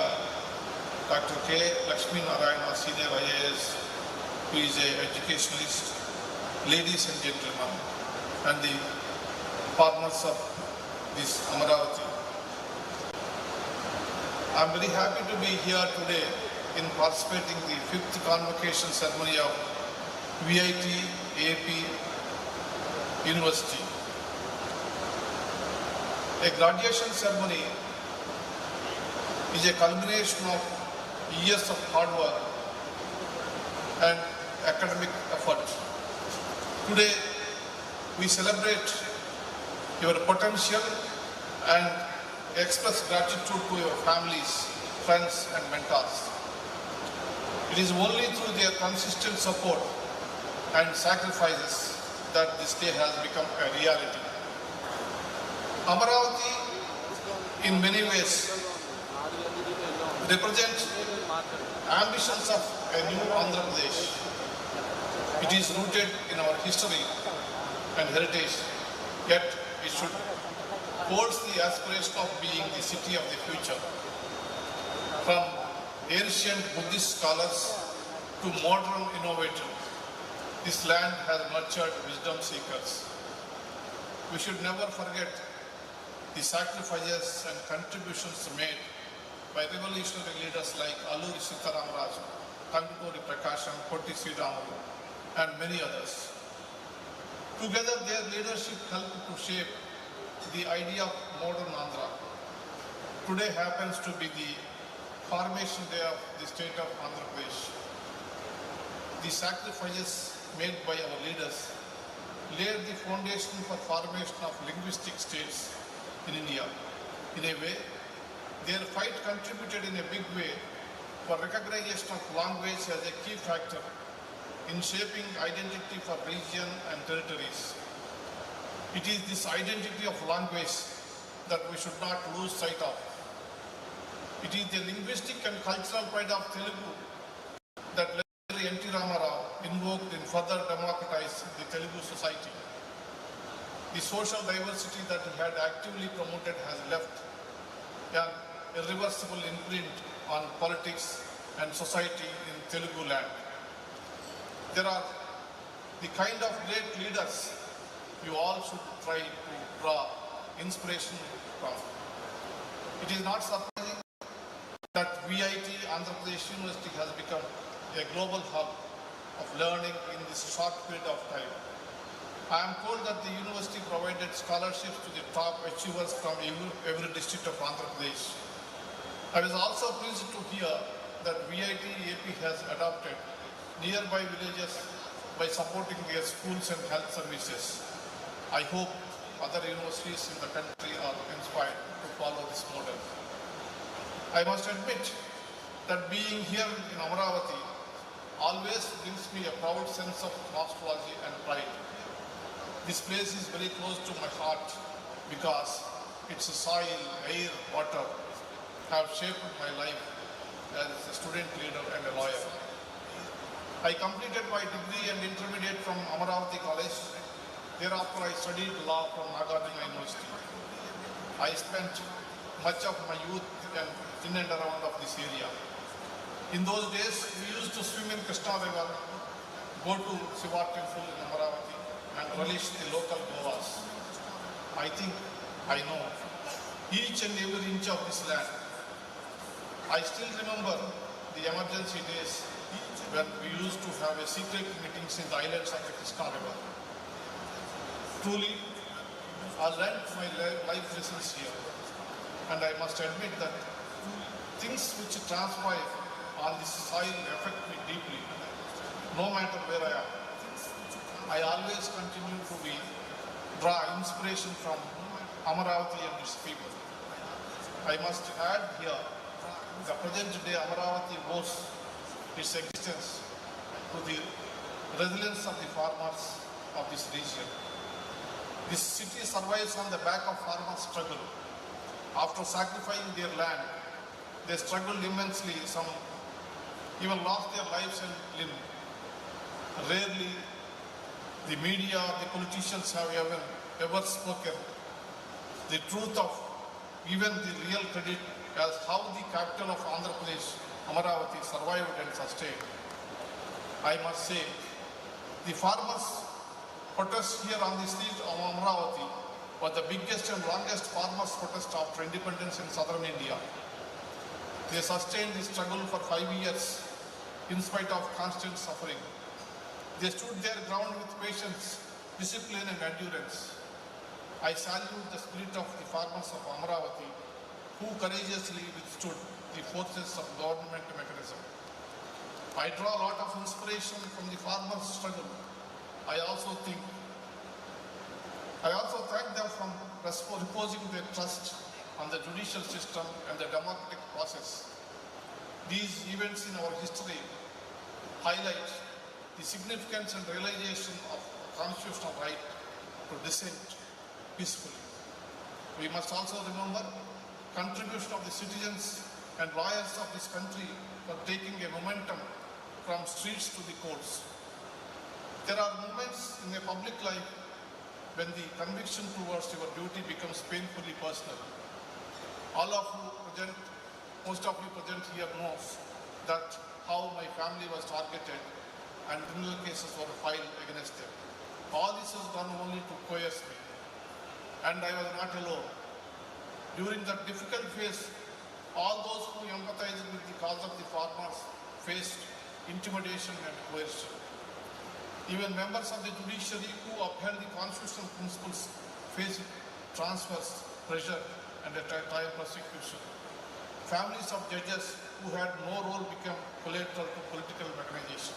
Dr. K. Lakshmi Narayana, Senior IAS, who is an educationalist, ladies and gentlemen, and the partners of this Amaravati. I am very happy to be here today in participating in the 5th Convocation ceremony of VIT-AP University. A graduation ceremony is a culmination of years of hard work and academic effort. Today, we celebrate your potential and express gratitude to your families, friends and mentors. It is only through their consistent support and sacrifices that this day has become a reality. Amaravati, in many ways, represents ambitions of a new Andhra Pradesh. It is rooted in our history and heritage, yet it should hold the aspiration of being the city of the future. From ancient Buddhist scholars to modern innovators, this land has nurtured wisdom seekers. We should never forget the sacrifices and contributions made by revolutionary leaders like Alluri Sitaramaraju, Tanguturi Prakasham, Potti Sridamalu, and many others. Together, their leadership helped to shape the idea of modern Andhra. Today happens to be the formation day of the state of Andhra Pradesh. The sacrifices made by our leaders laid the foundation for formation of linguistic states in India. In a way, their fight contributed in a big way for recognition of language as a key factor in shaping identity for region and territories. It is this identity of language that we should not lose sight of. It is the linguistic and cultural pride of Telugu that legendary N.T. Ramana invoked in further democratize the Telugu society. The social diversity that he had actively promoted has left an irreversible imprint on politics and society in Telugu land. There are the kind of great leaders you all should try to draw inspiration from. It is not surprising that VIT Andhra Pradesh University has become a global hub of learning in this short period of time. I am told that the university provided scholarships to the top achievers from every district of Andhra Pradesh. I was also pleased to hear that VIT-AP has adopted nearby villages by supporting their schools and health services. I hope other universities in the country are inspired to follow this model. I must admit that being here in Amaravati always brings me a proud sense of nostalgia and pride. This place is very close to my heart because its soil, air, water have shaped my life as a student leader and a lawyer. I completed my degree and intermediate from Amaravati College. Thereafter I studied law from Nagarjuna University. I spent much of my youth in and around of this area. In those days, we used to swim in Krishna River, go to Shiva temple in Amaravati and relish the local govas. I think I know each and every inch of this land. I still remember the emergency days when we used to have a secret meetings in the islands of the Krishna River. Truly, I learned my life lessons here, and I must admit that things which transpire on this soil affect me deeply, no matter where I am. I always continue to draw inspiration from Amaravati and its people. I must add here, the present day Amaravati owes its existence to the resilience of the farmers of this region. This city survives on the back of farmers' struggle. After sacrificing their land, they struggled immensely. Some even lost their lives and limb. Rarely the media or the politicians have ever spoken the truth of even the real credit as how the capital of Andhra Pradesh, Amaravati, survived and sustained. I must say, the farmers' protest here on the street of Amaravati was the biggest and longest farmers' protest after independence in southern India. They sustained the struggle for 5 years in spite of constant suffering. They stood their ground with patience, discipline and endurance. I salute the spirit of the farmers of Amaravati who courageously withstood the forces of government mechanism. I draw a lot of inspiration from the farmers' struggle. I also thank them for reposing their trust on the judicial system and the democratic process. These events in our history highlight the significance and realization of constitutional right to dissent peacefully. We must also remember contribution of the citizens and lawyers of this country for taking a momentum from streets to the courts. There are moments in a public life when the conviction towards your duty becomes painfully personal. Most of you present here knows that how my family was targeted and criminal cases were filed against them. All this was done only to coerce me. And I was not alone. During that difficult phase, all those who empathized with the cause of the farmers faced intimidation and coercion. Even members of the judiciary who upheld the constitutional principles faced transfers, pressure and at time persecution. Families of judges who had no role became collateral to political mechanization.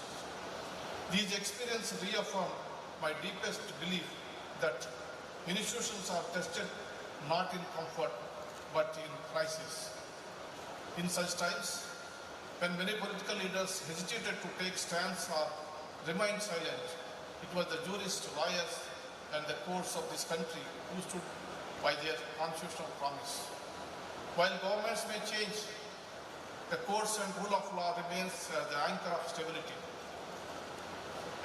These experiences reaffirm my deepest belief that institutions are tested not in comfort but in crisis. In such times, when many political leaders hesitated to take stands or remain silent, it was the jurists, lawyers and the courts of this country who stood by their constitutional promise. While governments may change, the courts and rule of law remains the anchor of stability.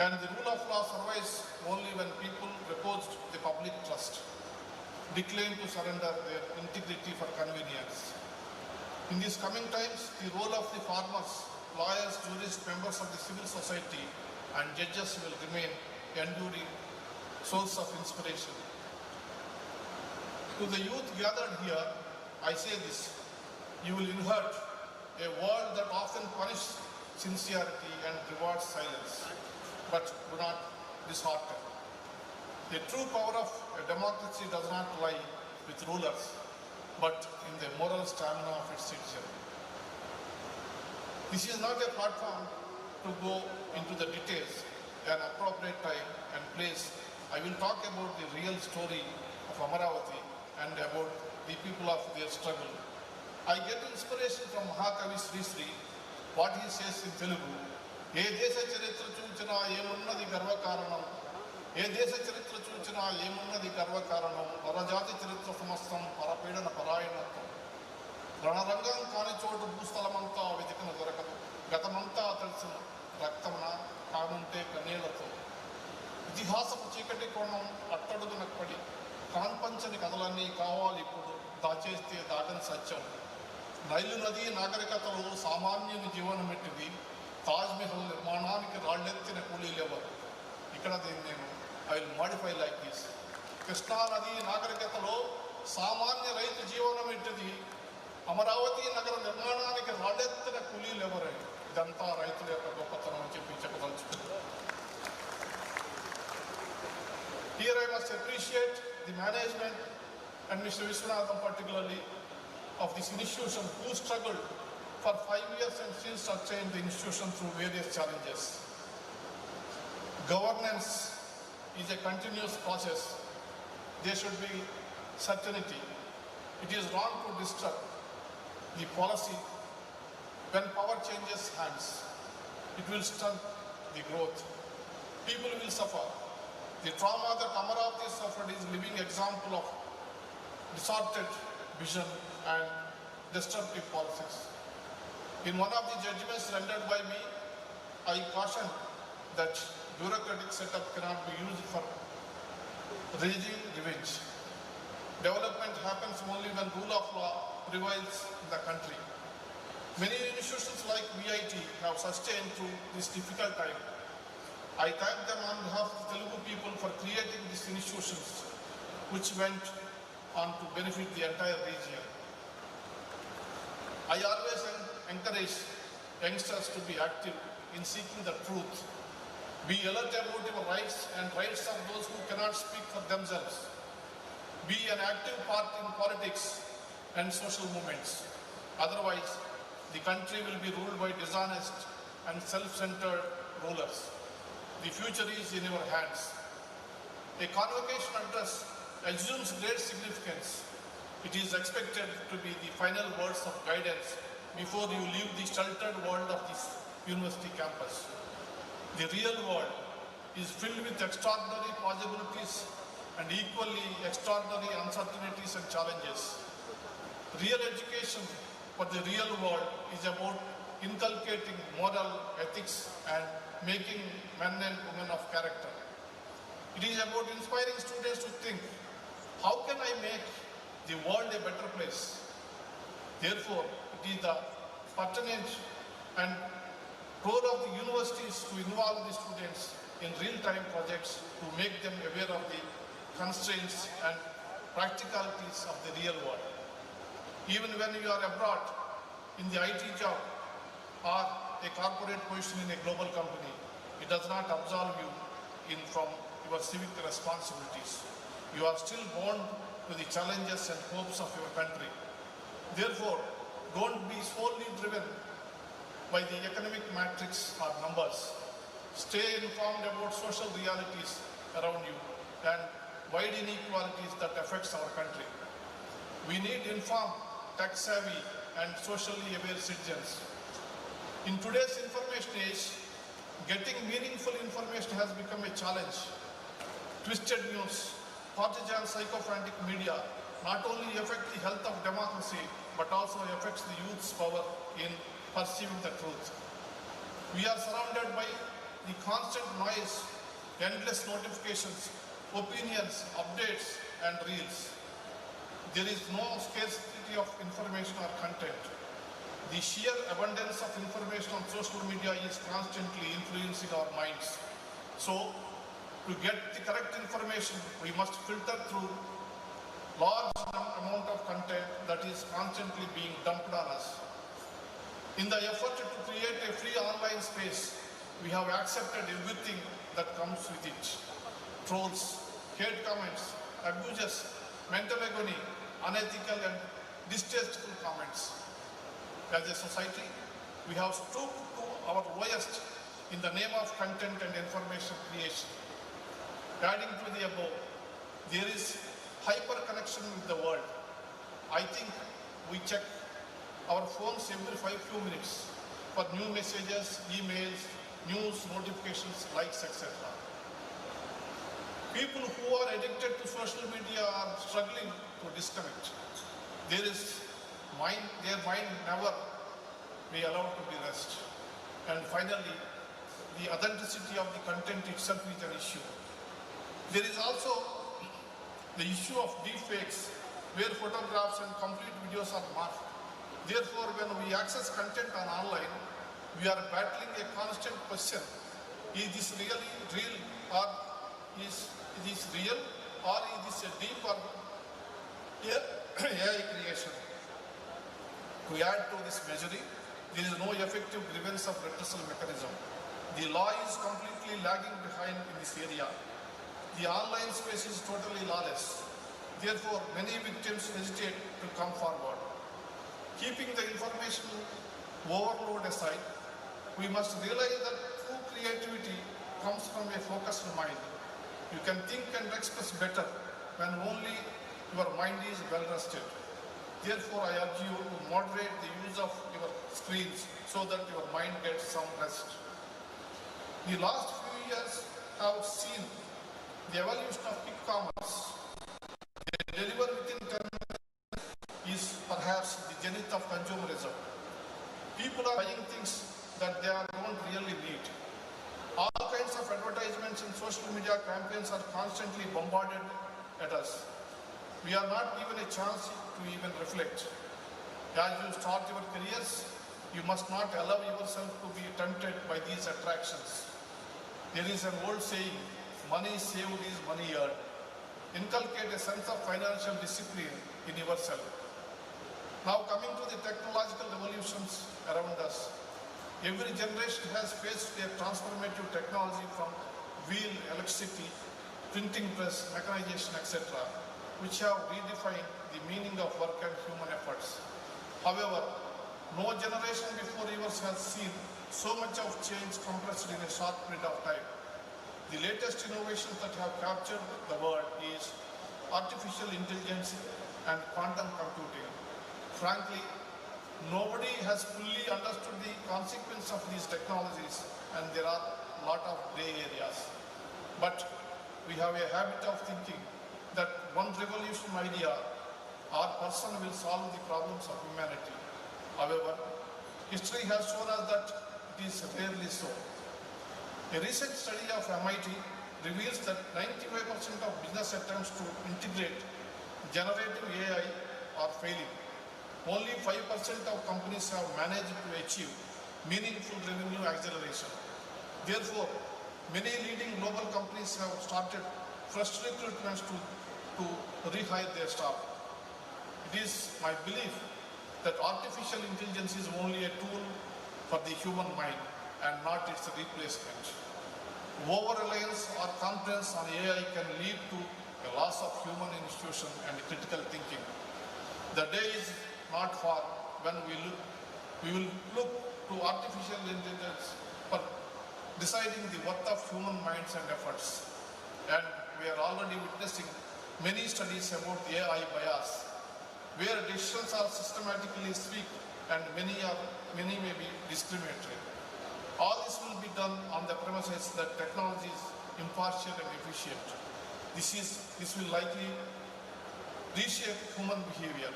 And the rule of law survives only when people reposed the public trust, decline to surrender their integrity for convenience. In these coming times, the role of the farmers, lawyers, jurists, members of the civil society and judges will remain enduring source of inspiration. To the youth gathered here, I say this: you will inherit a world that often punishes sincerity and rewards silence, but do not dishearten. The true power of a democracy does not lie with rulers, but in the moral stamina of its citizen. This is not a platform to go into the details. At an appropriate time and place, I will talk about the real story of Amaravati and about the people of their struggle. I get inspiration from Mahakavi Sri Sri, what he says in Telugu. ఏ దేశ చరిత్ర చూచినా ఏమున్నది గర్వకారణం, ఏ దేశ చరిత్ర చూచినా ఏమున్నది గర్వకారణం, పరజాతి చరిత్ర సమస్తం పరపీడన పరాయణత్వం. రణరంగం కాని చోటు భూస్థలమంతా వెతికిన దొరకదు, గతమంతా తెలిసిన రక్తమున కానుంటే కన్నీళ్లతో. ఇతిహాసపు చీకటి కోణం అట్టడుగున పడి కాన్పంచని కథలన్నీ కావాలి ఇప్పుడు, దాచేస్తే దాగని సత్యం. నైలు నది నాగరికతలో సామాన్యుని జీవనమెట్టిది, తాజ్మహల్ నిర్మాణానికి రాళ్ళెత్తిన కూలీలెవరు. ఇక్కడ దీన్ని నేను I will modify like this. Krishna నది నాగరికతలో సామాన్య రైతు జీవనం ఏంటిది, అమరావతి నగర నిర్మాణానికి రాళ్ళెత్తిన కూలీలెవరే. ఇదంతా రైతుల యొక్క గొప్పతనం అని చెప్పదలుచుకుంది. Here I must appreciate the management and Mr. Viswanathan particularly of this institution, who struggled for 5 years and still sustained the institution through various challenges. Governance is a continuous process. There should be certainty. It is wrong to disturb the policy. When power changes hands, it will stunt the growth. People will suffer. The trauma that Amaravati suffered is a living example of distorted vision and destructive policies. In one of the judgments rendered by me, I cautioned that bureaucratic setup cannot be used for raging revenge. Development happens only when rule of law prevails in the country. Many institutions like VIT have sustained through this difficult time. I thank them on behalf of the Telugu people for creating these institutions, which went on to benefit the entire region. I always encourage youngsters to be active in seeking the truth. Be alert about your rights and rights of those who cannot speak for themselves. Be an active part in politics and social movements. Otherwise, the country will be ruled by dishonest and self-centered rulers. The future is in your hands. A convocation address assumes great significance. It is expected to be the final words of guidance before you leave the sheltered world of this university campus. The real world is filled with extraordinary possibilities and equally extraordinary uncertainties and challenges. Real education for the real world is about inculcating moral ethics and making men and women of character. It is about inspiring students to think, how can I make the world a better place? Therefore, it is the patronage and role of the universities to involve the students in real-time projects to make them aware of the constraints and practicalities of the real world. Even when you are abroad in the IT job or a corporate position in a global company, it does not absolve you from your civic responsibilities. You are still bound to the challenges and hopes of your country. Therefore, don't be solely driven by the economic matrix or numbers. Stay informed about social realities around you and wide inequalities that affects our country. We need informed, tech-savvy and socially aware citizens. In today's information age, getting meaningful information has become a challenge. Twisted news, partisan sycophantic media not only affect the health of democracy but also affects the youth's power in perceiving the truth. We are surrounded by the constant noise, endless notifications, opinions, updates, and reels. There is no scarcity of information or content. The sheer abundance of information on social media is constantly influencing our minds. So, to get the correct information, we must filter through large amount of content that is constantly being dumped on us. In the effort to create a free online space, we have accepted everything that comes with it. Trolls, hate comments, abuses, mental agony, unethical and distasteful comments. As a society, we have stooped to our lowest in the name of content and information creation. Adding to the above, there is hyper-connection with the world. I think we check our phones every few minutes for new messages, emails, news, notifications, likes, etc. People who are addicted to social media are struggling to disconnect. Their mind never be allowed to be rest. And finally, the authenticity of the content itself is an issue. There is also the issue of deepfakes, where photographs and complete videos are morphed. Therefore, when we access content on online, we are battling a constant question: is this really real, or is this real, or is this a deep or AI creation? To add to this misery, there is no effective grievance of redressal mechanism. The law is completely lagging behind in this area. The online space is totally lawless. Therefore, many victims hesitate to come forward. Keeping the information overload aside, we must realize that true creativity comes from a focused mind. You can think and express better when only your mind is well rested. Therefore, I urge you to moderate the use of your screens so that your mind gets some rest. The last few years have seen the evolution of quick commerce. They deliver within 10 minutes is perhaps the zenith of consumerism. People are buying things that they don't really need. All kinds of advertisements and social media campaigns are constantly bombarded at us. We are not given a chance to even reflect. As you start your careers, you must not allow yourself to be tempted by these attractions. There is an old saying, money saved is money earned. Inculcate a sense of financial discipline in yourself. Now coming to the technological revolutions around us. Every generation has faced a transformative technology from wheel, electricity, printing press, mechanization, etc., which have redefined the meaning of work and human efforts. However, no generation before yours has seen so much of change compressed in a short period of time. The latest innovations that have captured the world is artificial intelligence and quantum computing. Frankly, nobody has fully understood the consequence of these technologies, and there are a lot of gray areas. But we have a habit of thinking that one revolution idea or person will solve the problems of humanity. However, history has shown us that it is rarely so. A recent study of MIT reveals that 95% of business attempts to integrate generative AI are failing. Only 5% of companies have managed to achieve meaningful revenue acceleration. Therefore, many leading global companies have started fresh recruitments to rehire their staff. It is my belief that artificial intelligence is only a tool for the human mind and not its replacement. Over-reliance or confidence on AI can lead to a loss of human institution and critical thinking. The day is not far when we will look to artificial intelligence for deciding the worth of human minds and efforts. And we are already witnessing many studies about AI bias, where decisions are systematically tweaked and many may be discriminatory. All this will be done on the premises that technology is impartial and efficient. This will likely reshape human behavior.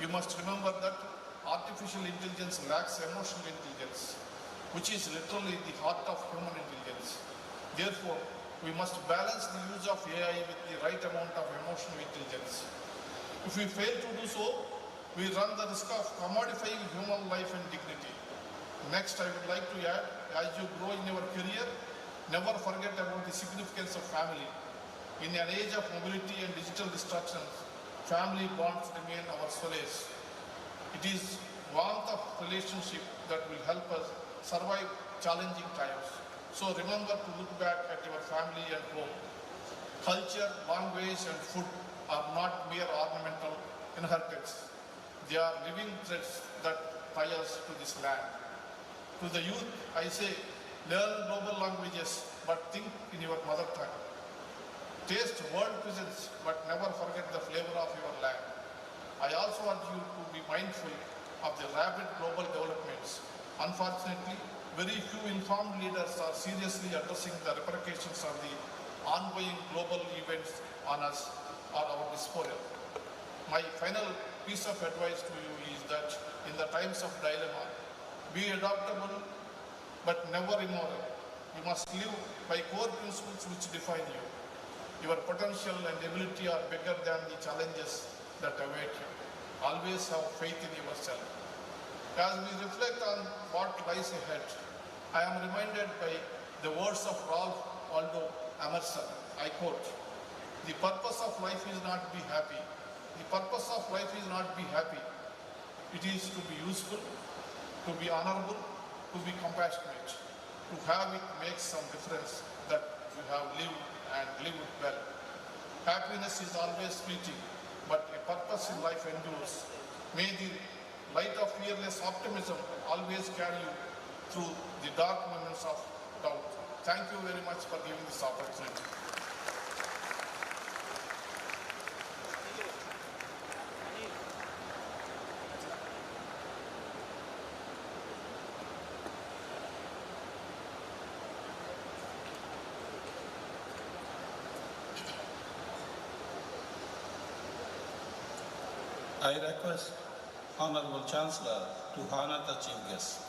You must remember that artificial intelligence lacks emotional intelligence, which is literally the heart of human intelligence. Therefore, we must balance the use of AI with the right amount of emotional intelligence. If we fail to do so, we run the risk of commodifying human life and dignity. Next, I would like to add, as you grow in your career, never forget about the significance of family. In an age of mobility and digital distractions, family bonds remain our solace. It is warmth of relationship that will help us survive challenging times. So remember to look back at your family and home. Culture, language and food are not mere ornamental inheritance. They are living threads that tie us to this land. To the youth, I say, learn global languages, but think in your mother tongue. Taste world cuisines, but never forget the flavor of your land. I also urge you to be mindful of the rapid global developments. Unfortunately, very few informed leaders are seriously addressing the repercussions of the ongoing global events on us or our disposal. My final piece of advice to you is that in the times of dilemma, be adaptable but never immoral. You must live by core principles which define you. Your potential and ability are bigger than the challenges that await you. Always have faith in yourself. As we reflect on what lies ahead, I am reminded by the words of Ralph Waldo Emerson. I quote, "The purpose of life is not be happy. The purpose of life is not be happy. It is to be useful, to be honorable, to be compassionate, to have it make some difference that you have lived and lived well. Happiness is always fleeting, but a purpose in life endures. May the light of fearless optimism always carry you through the dark moments of doubt." Thank you very much for giving this opportunity.
I request Honorable Chancellor to honor the Chief Guest.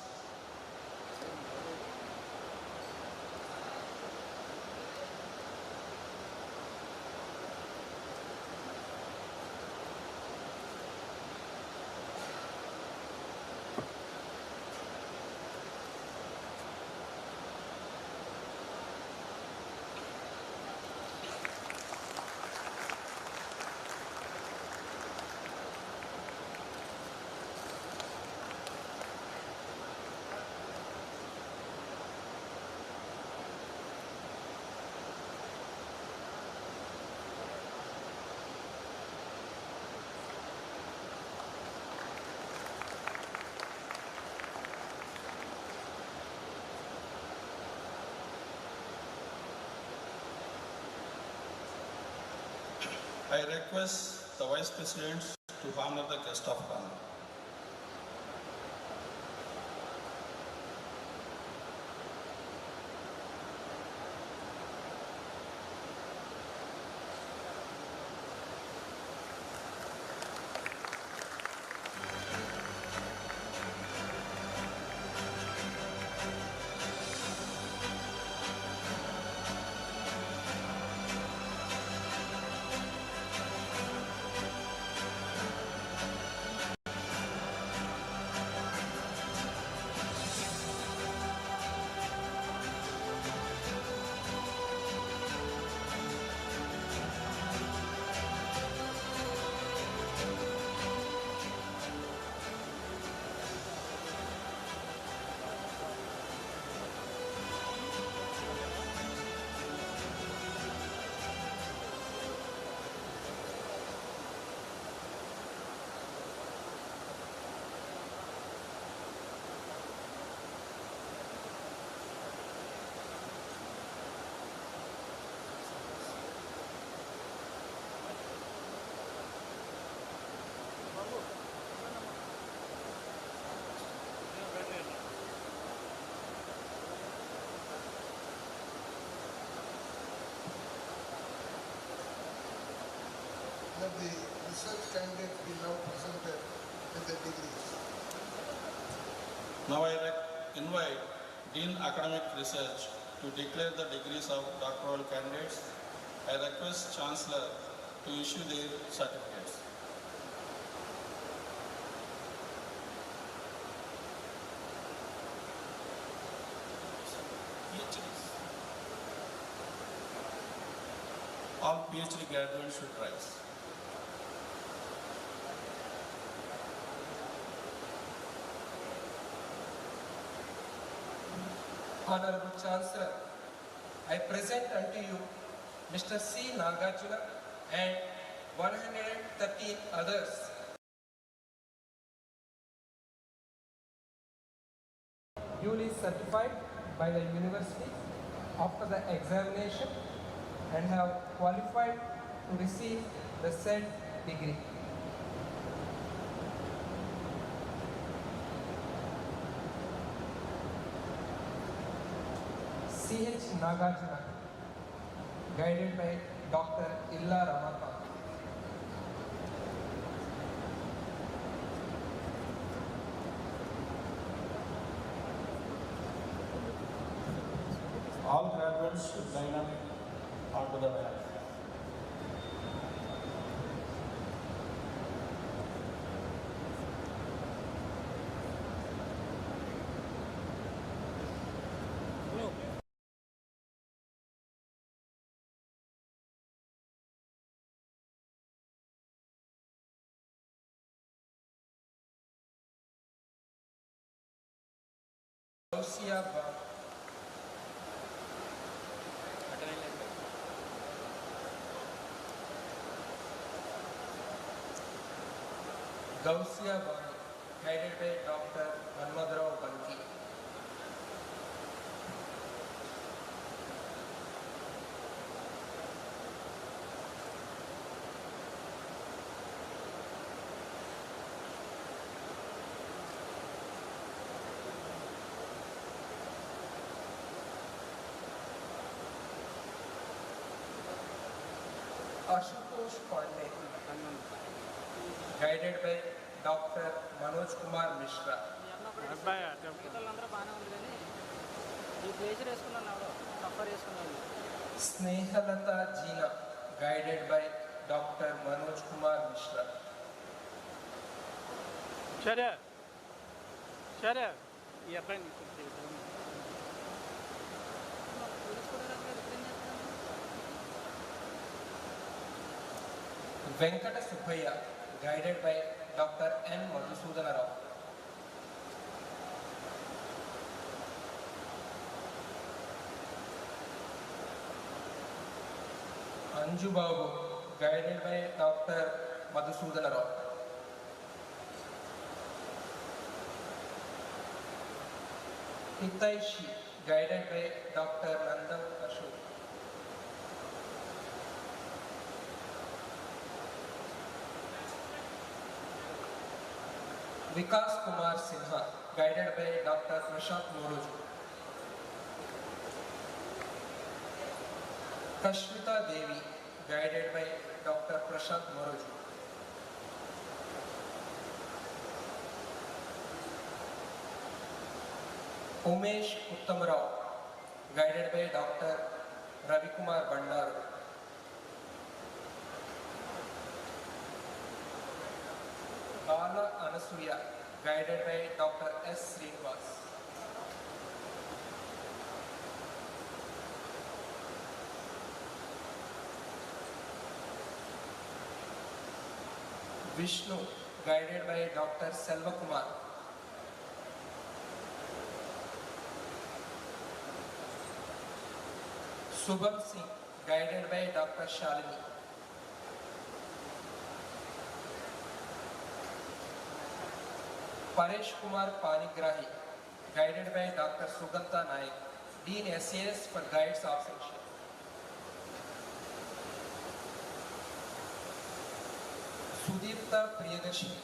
I request the Vice Presidents to honor the guest of honor.
Let the research candidate be now presented with the degrees.
Now I invite Dean Academic Research to declare the degrees of doctoral candidates. I request Chancellor to issue their certificates. All PhD graduates should rise.
Honorable Chancellor, I present unto you Mr. C. Nagarjuna and 113 others duly certified by the university after the examination and have qualified to receive the said degree. C.H. Nagarjuna, guided by Dr. Illa Ramana.
All graduates should line up onto the dais.
Gausia Banu. Gausia Banu, guided by Dr. Manmadrao Banki. Ashutosh Pandey, guided by Dr. Manoj Kumar Mishra. Snehalata Jeena, guided by Dr. Manoj Kumar Mishra. Venkata Subbaiah, guided by Dr. N. Madhusudana Rao. Anju Babu, guided by Dr. Madhusudana Rao. Hitaishi, guided by Dr. Nandam Ashok. Vikas Kumar Sinha, guided by Dr. Prashant Moroju. Kashmita Devi, guided by Dr. Prashant Moroju. Umesh Uttamrao, guided by Dr. Ravikumar Bandaru. Bala Anasuya, guided by Dr. S. Srinivas. Vishnu, guided by Dr. Selva Kumar. Subham Singh, guided by Dr. Shalini. Paresh Kumar Panigrahi, guided by Dr. Suganta Naik, Dean SAS for Guides Absentia. Sudipta Priyadarshini,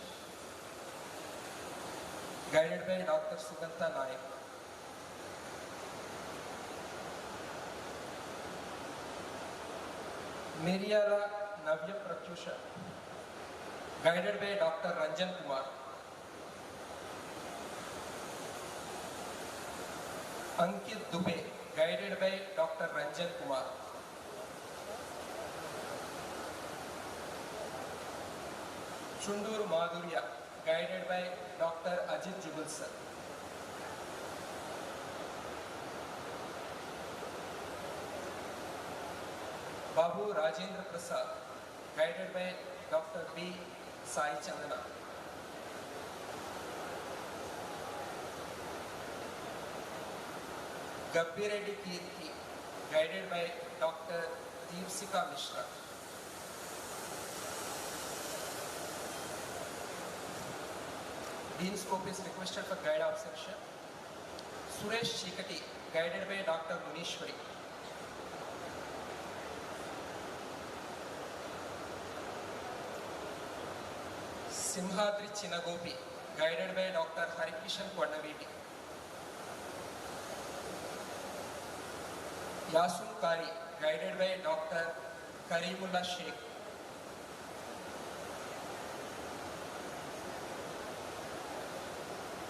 guided by Dr. Suganta Naik. Miriala Navya Pratyusha, guided by Dr. Ranjan Kumar. Ankit Dubey, guided by Dr. Ranjan Kumar. Chundur Madhurya, guided by Dr. Ajit Jubulsar. Babu Rajendra Prasad, guided by Dr. B. Sai Chandana. Gabbireddy Kirti, guided by Dr. Deepsika Mishra. Dean Scope is requested for guide absentia. Suresh Chikati, guided by Dr. Munishwari. Simhadri Chinagopi, guided by Dr. Harikishan Kondaviti. Yasun Kari, guided by Dr. Karimullah Sheikh.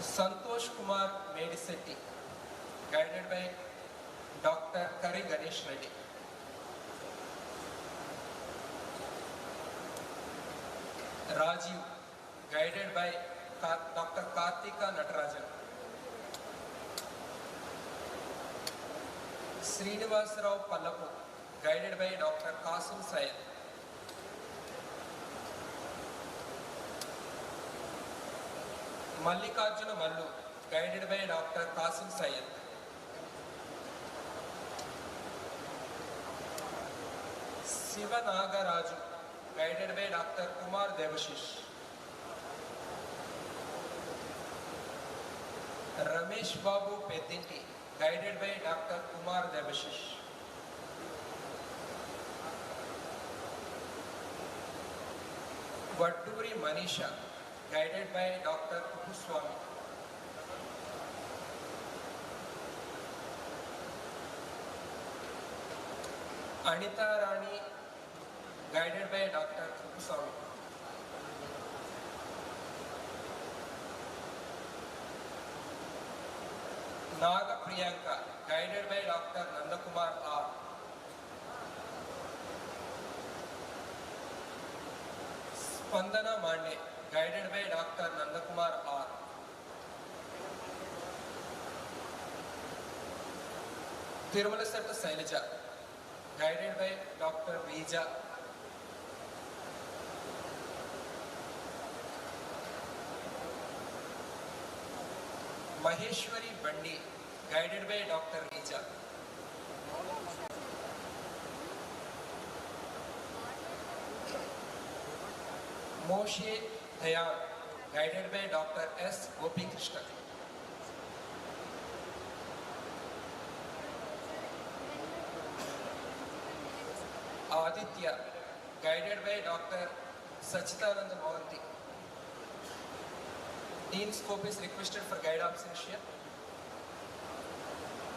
Santosh Kumar Medisetti, guided by Dr. Kari Ganesh Reddy. Rajiv, guided by Dr. Kartika Natarajan. Srinivasarao Pallapu, guided by Dr. Qasim Syed. Mallikarjuna Mallu, guided by Dr. Qasim Syed. Siva Nagaraju, guided by Dr. Kumar Devashish. Ramesh Babu Pedinti, guided by Dr. Kumar Devashish. Vatturi Manisha, guided by Dr. Kupuswamy. Anita Rani, guided by Dr. Kupuswamy. Naga Priyanka, guided by Dr. Nandakumar R. Spandana Mande, guided by Dr. Nandakumar R. Tirumalasetta Sailaja, guided by Dr. Rija. Maheshwari Bandi, guided by Dr. Rija. Moshe Dayan, guided by Dr. S. Gopi Krishna. Aditya, guided by Dr. Sachidananda Mohanty. Dean Scope is requested for guide absentia.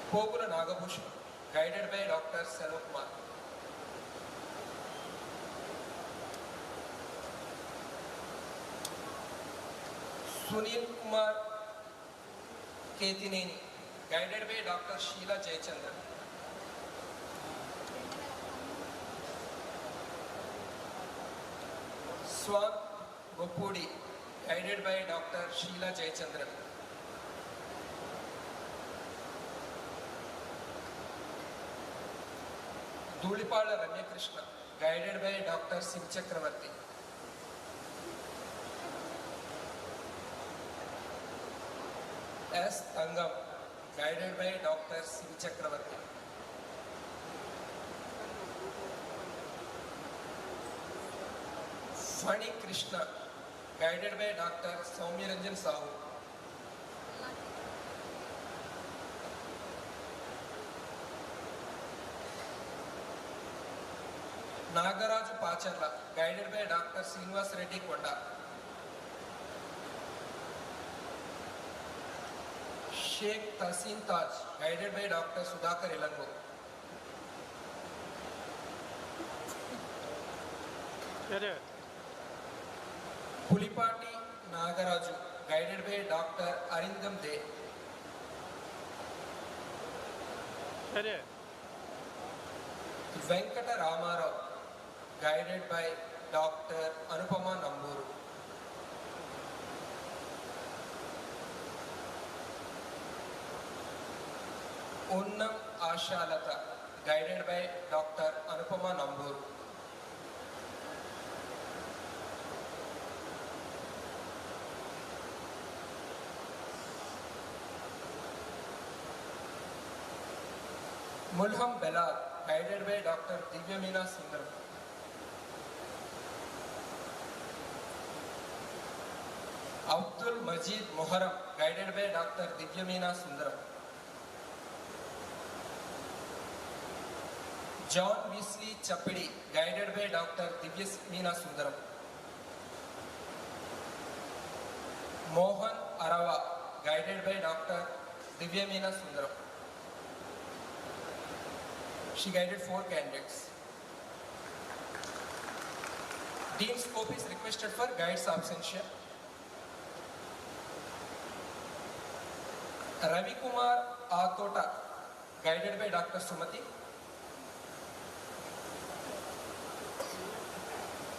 Pogula Nagabhushan, guided by Dr. Selvakumar. Sunil Kumar Ketineni, guided by Dr. Sheila Jayachandran. Swan Gopudi, guided by Dr. Sheila Jayachandran. Dhulipala Ramya Krishna, guided by Dr. Sim Chakravarti. S. Tangam, guided by Dr. Sim Chakravarti. Fani Krishna, guided by Dr. Soumyaranjan Sahu. Nagaraju Pacharla, guided by Dr. Srinivas Reddy Konda. Sheikh Tahsin Taj, guided by Dr. Sudhakar Ilango. Pulipati Nagaraju, guided by Dr. Arindam De. Venkata Ramarao, guided by Dr. Anupama Namburu. Unnam Ashalata, guided by Dr. Anupama Namburu. Mulham Belal, guided by Dr. Divyamina Sundaram. Abdul Majid Moharam, guided by Dr. Divyamina Sundaram. John Wesley Chapidi, guided by Dr. Divyamina Sundaram. Mohan Arava, guided by Dr. Divyamina Sundaram. She guided 4 candidates. Dean Scope is requested for guides absentia. Ravi Kumar Atota, guided by Dr. Sumati.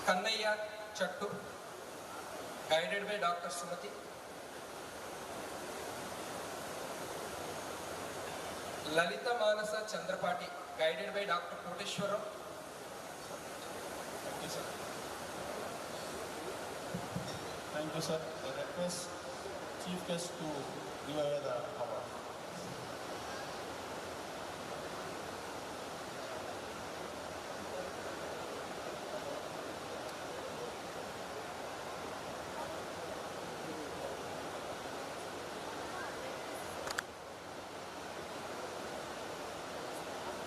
Kannaya Chattu, guided by Dr. Sumati. Lalita Manasa Chandrapati, guided by Dr. Koteshwaram.
Thank you, sir. Thank you, sir. I request Chief Guest to give away the award.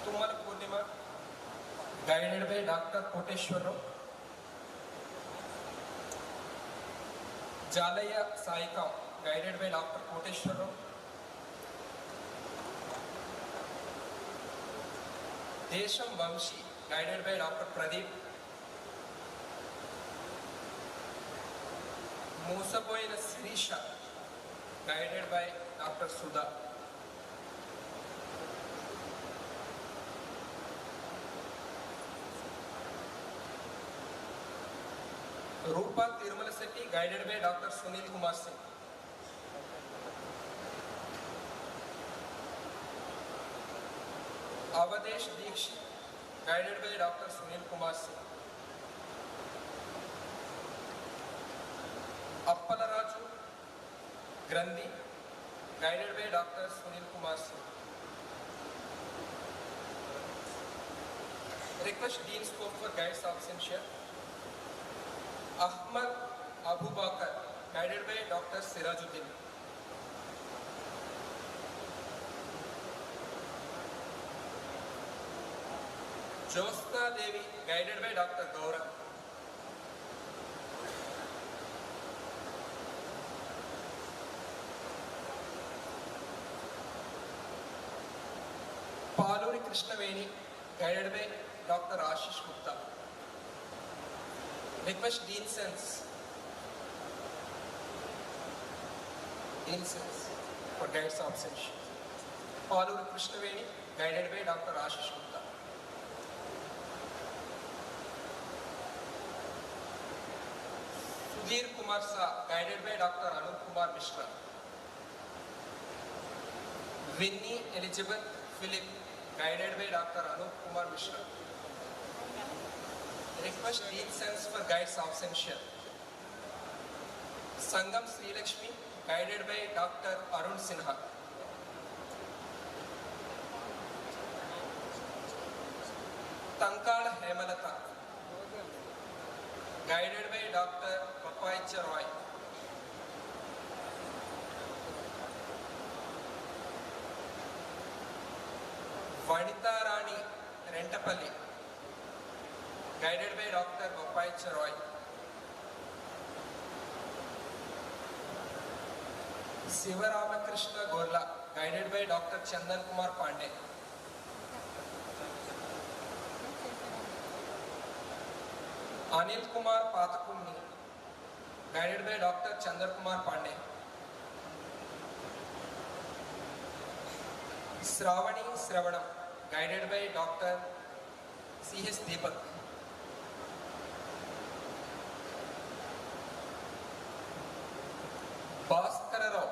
Tumal Purnima, guided by Dr. Koteshwaram. Jalaya Saikam, guided by Dr. Koteshwaram. Desham Vamshi, guided by Dr. Pradeep. Musaboina Sirisha, guided by Dr. Sudha. Rupa Tirumala Setti, guided by Dr. Sunil Kumar Singh. Avadesh Dikshit, guided by Dr. Sunil Kumar Singh. Appalaraju Grandi, guided by Dr. Sunil Kumar Singh. Request Dean Scope for guides absentia. Ahmad Abu Bakar, guided by Dr. Sirajuddin. Josna Devi, guided by Dr. Gaurav. Paluri Krishnaveni, guided by Dr. Ashish Gupta. Request Dean Sense for guides absentia. Paluri Krishnaveni, guided by Dr. Ashish Gupta. Sudhir Kumar Sa, guided by Dr. Anup Kumar Mishra. Winnie Elizabeth Philip, guided by Dr. Anup Kumar Mishra. Request Dean Sense for guides absentia. Sangam Sri Lakshmi, guided by Dr. Arun Sinha. Tankal Hemalata, guided by Dr. Papaicha Roy. Vanita Rani Rentapalli, guided by Dr. Papaicha Roy. Sivaramakrishna Gorla, guided by Dr. Chandan Kumar Pandey. Anil Kumar Patakumni, guided by Dr. Chandra Kumar Pandey. Sravani Sravanam, guided by Dr. C.H. Deepak. Bhaskara Rao,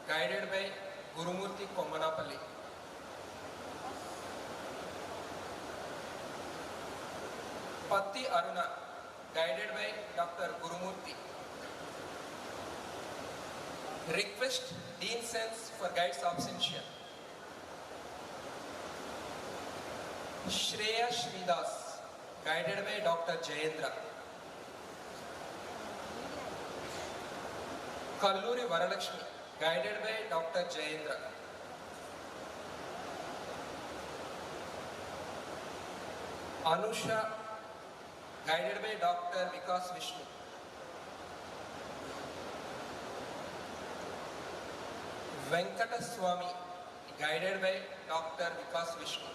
guided by Gurumurthy Kommanapalli. Patti Aruna, guided by Dr. Gurumurthy. Request Dean Sense for guides absentia. Shreya Shridas, guided by Dr. Jayendra. Kalluri Varalakshmi, guided by Dr. Jayendra. Anusha, guided by Dr. Vikas Vishnu. Venkata Swami, guided by Dr. Vikas Vishnu.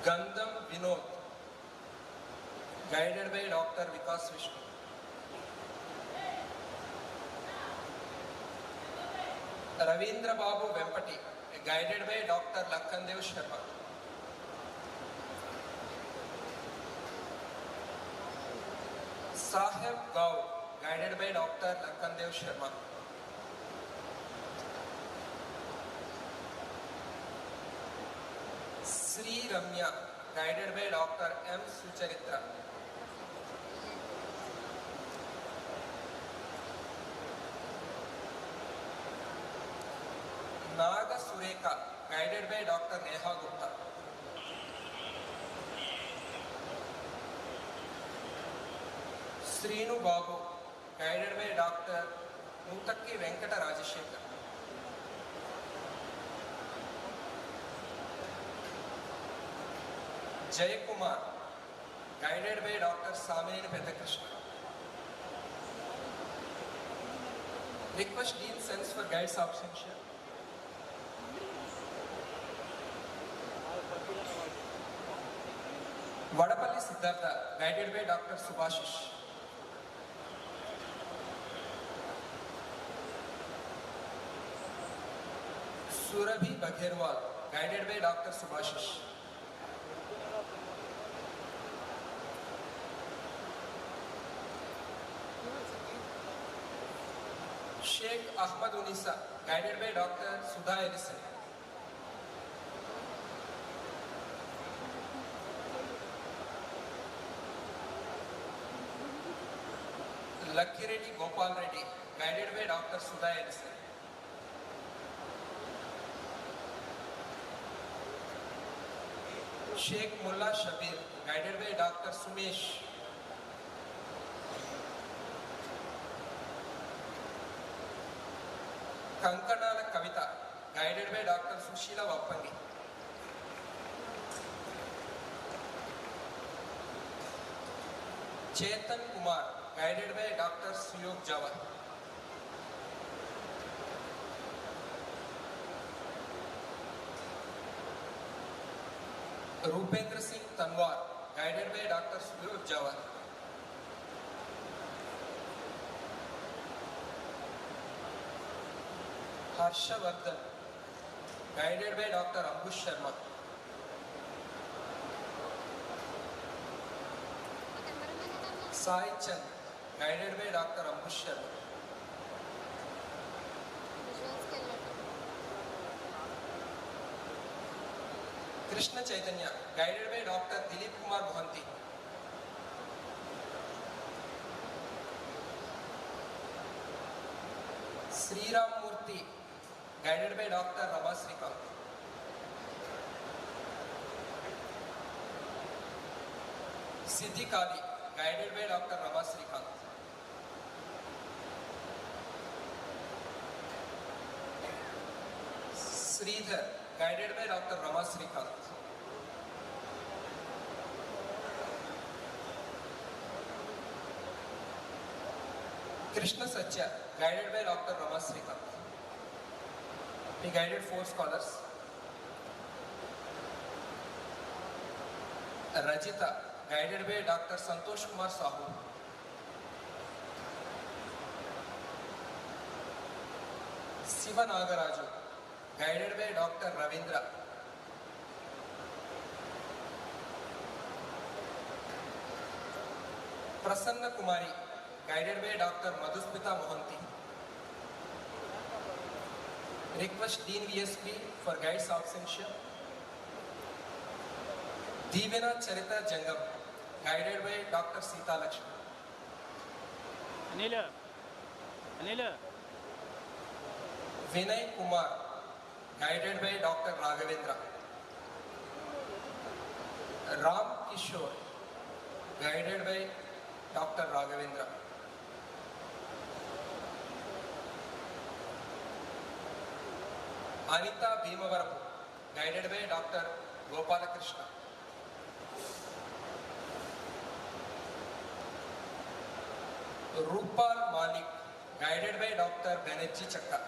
Gandham Vinod, guided by Dr. Vikas Vishnu. Ravindra Babu Vempati, guided by Dr. Lakhandev Sharma. Sahib Gao, guided by Dr. Lakhandev Sharma. Sri Ramya, guided by Dr. M. Sucharitra. Naga Sureka, guided by Dr. Neha Gupta. Srinu Babu, guided by Dr. Mutakki Venkata Rajashekar. Jay Kumar, guided by Dr. Samin Petakrishna. Request Dean Sense for guides absentia. Vadapalli Siddhartha, guided by Dr. Subhashish. Surabhi Bagherwal, guided by Dr. Subhashish. Sheikh Ahmad Unisa, guided by Dr. Sudha Ellison. Lucky Reddy Gopal Reddy, guided by Dr. Sudha Ellison. Sheikh Mullah Shabir, guided by Dr. Sumesh. Kankanala Kavita, guided by Dr. Sushila Vappangi. Chetan Kumar, guided by Dr. Suyog Jawar. Rupendra Singh Tanwar, guided by Dr. Suyog Jawar. Harsha Vardhan, guided by Dr. Ambush Sharma. Sai Chand, guided by Dr. Ambush Sharma. Krishna Chaitanya, guided by Dr. Dilip Kumar Bhanti. Sri Ram Murthy, guided by Dr. Rama Srikant. Siddhi Kali, guided by Dr. Rama Srikant. Sridhar, guided by Dr. Rama Srikant. Krishna Satya, guided by Dr. Rama Srikant. He guided 4 scholars. Rajita, guided by Dr. Santosh Kumar Sahu. Siva Nagaraju, guided by Dr. Ravindra. Prasanna Kumari, guided by Dr. Madhuspita Mohanty. Request Dean VSP for guides absentia. Divina Charita Jangam, guided by Dr. Sita Lakshmi.
Anila.
Vinay Kumar, guided by Dr. Raghavendra. Ram Kishore, guided by Dr. Raghavendra. Anita Bhimavarapu, guided by Dr. Gopalakrishna. Rupal Malik, guided by Dr. Banerjee Chakka.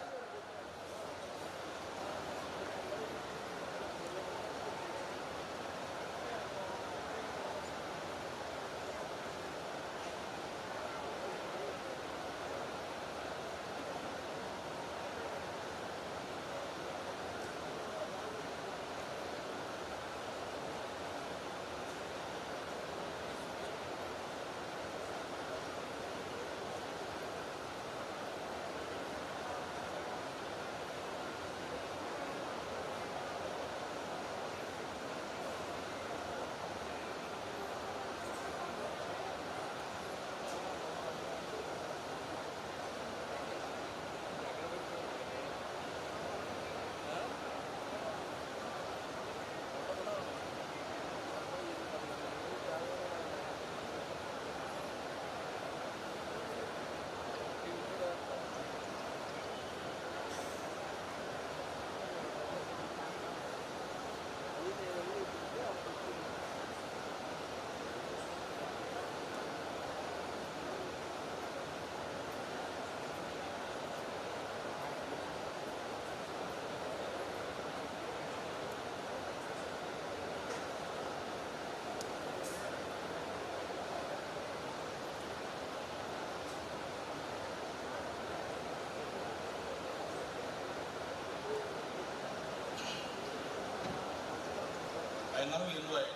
I now invite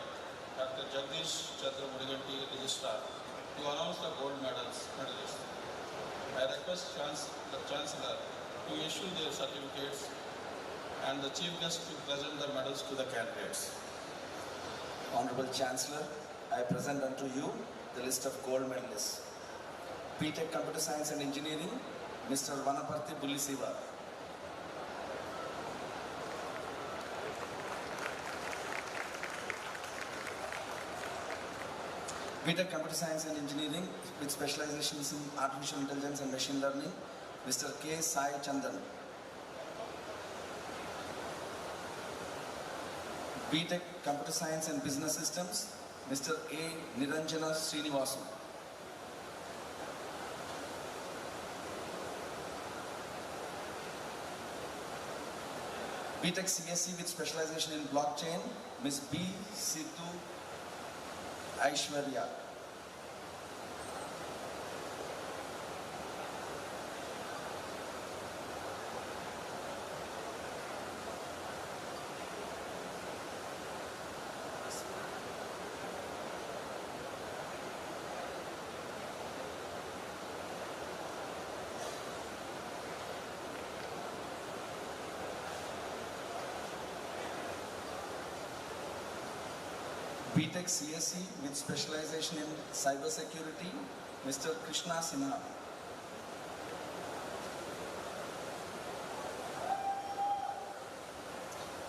Dr. Jagdish Chandra Mudiganti, Registrar, to announce the gold medalists. I request the Chancellor to issue their certificates and the Chief Guest to present the medals to the candidates.
Honorable Chancellor, I present unto you the list of gold medalists. B.Tech Computer Science and Engineering, Mr. Vanaparthi Bullisiva. B.Tech Computer Science and Engineering with specializations in Artificial Intelligence and Machine Learning, Mr. K. Sai Chandan. B.Tech Computer Science and Business Systems, Mr. A. Niranjana Srinivasu. B.Tech CSC with specialization in blockchain, Ms. B. Situ Aishwarya. B.Tech CSC with specialization in cyber security, Mr. Krishna Sinha.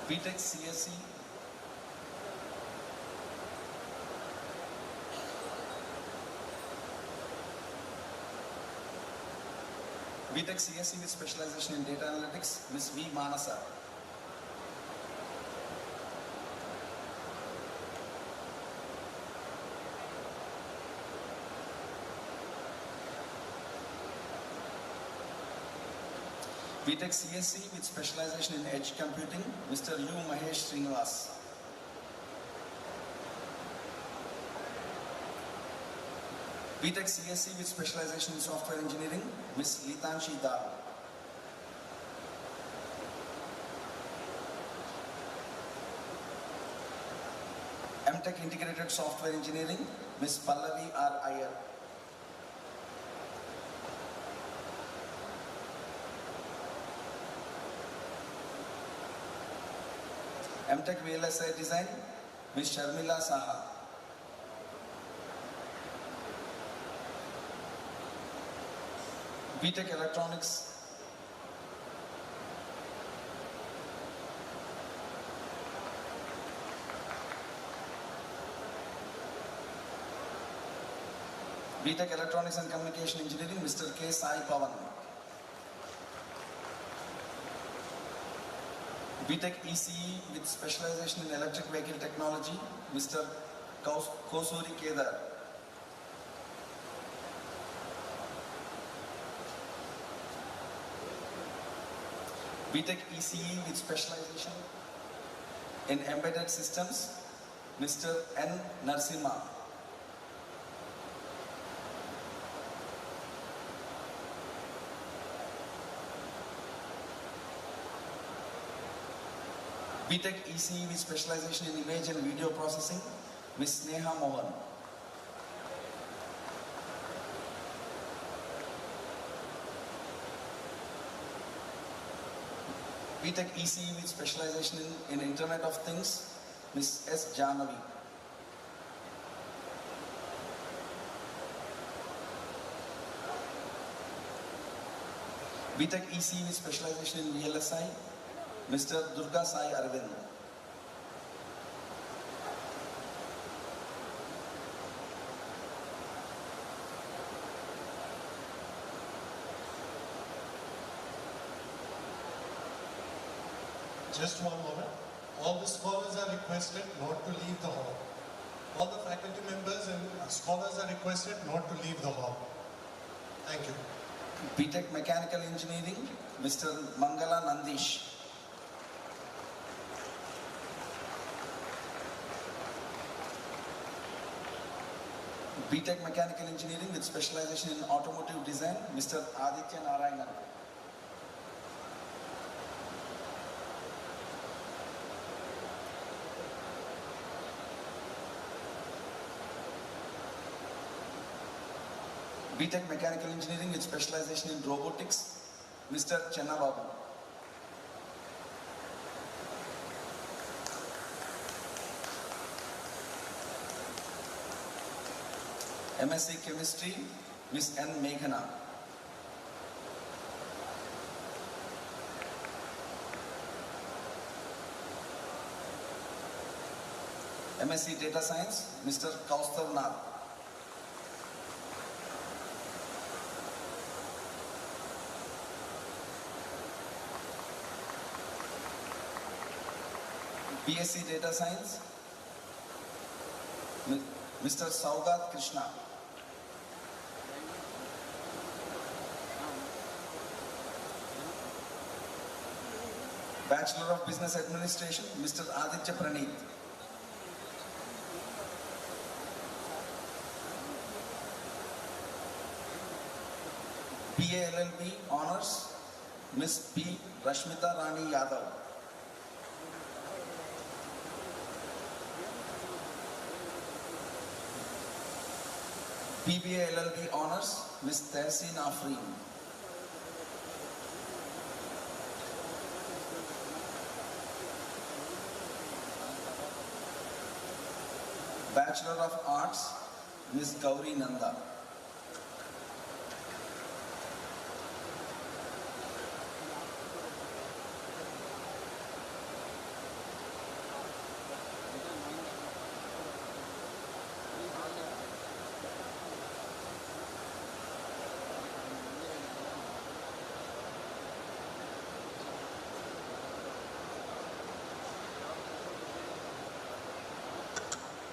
B.Tech CSC with specialization in data analytics, Ms. V. Manasa. B.Tech CSC with specialization in edge computing, Mr. U. Mahesh Srinivas. B.Tech CSC with specialization in software engineering, Ms. Litanshi Dar. MTech Integrated Software Engineering, Ms. Pallavi R. Iyer. MTech VLSI Design, Ms. Sharmila Saha. BTech Electronics, BTech Electronics and Communication Engineering, Mr. K. Sai Pavan. BTech ECE with specialization in electric vehicle technology, Mr. Kosuri Kedar. BTech ECE with specialization in embedded systems, Mr. N. Narsimha. BTech ECE with specialization in image and video processing, Ms. Sneha Mohan. BTech ECE with specialization in Internet of Things, Ms. S. Jahnavi. BTech ECE with specialization in VLSI, Mr. Durga Sai Arvind.
Just one moment. All the scholars are requested not to leave the hall. All the faculty members and scholars are requested not to leave the hall. Thank you.
BTech Mechanical Engineering, Mr. Mangala Nandish. BTech Mechanical Engineering with specialization in automotive design, Mr. Aditya Narayanan. BTech Mechanical Engineering with specialization in robotics, Mr. Chennababu. MSc Chemistry, Ms. N. Meghana. MSc Data Science, Mr. Kaustar Nath. BSc Data Science, Mr. Saugat Krishna. Bachelor of Business Administration, Mr. Aditya Praneeth. BA LLB Honors, Ms. P. Rashmita Rani Yadav. BBA LLB Honors, Ms. Tehseen Afreen. Bachelor of Arts, Ms. Gauri Nanda.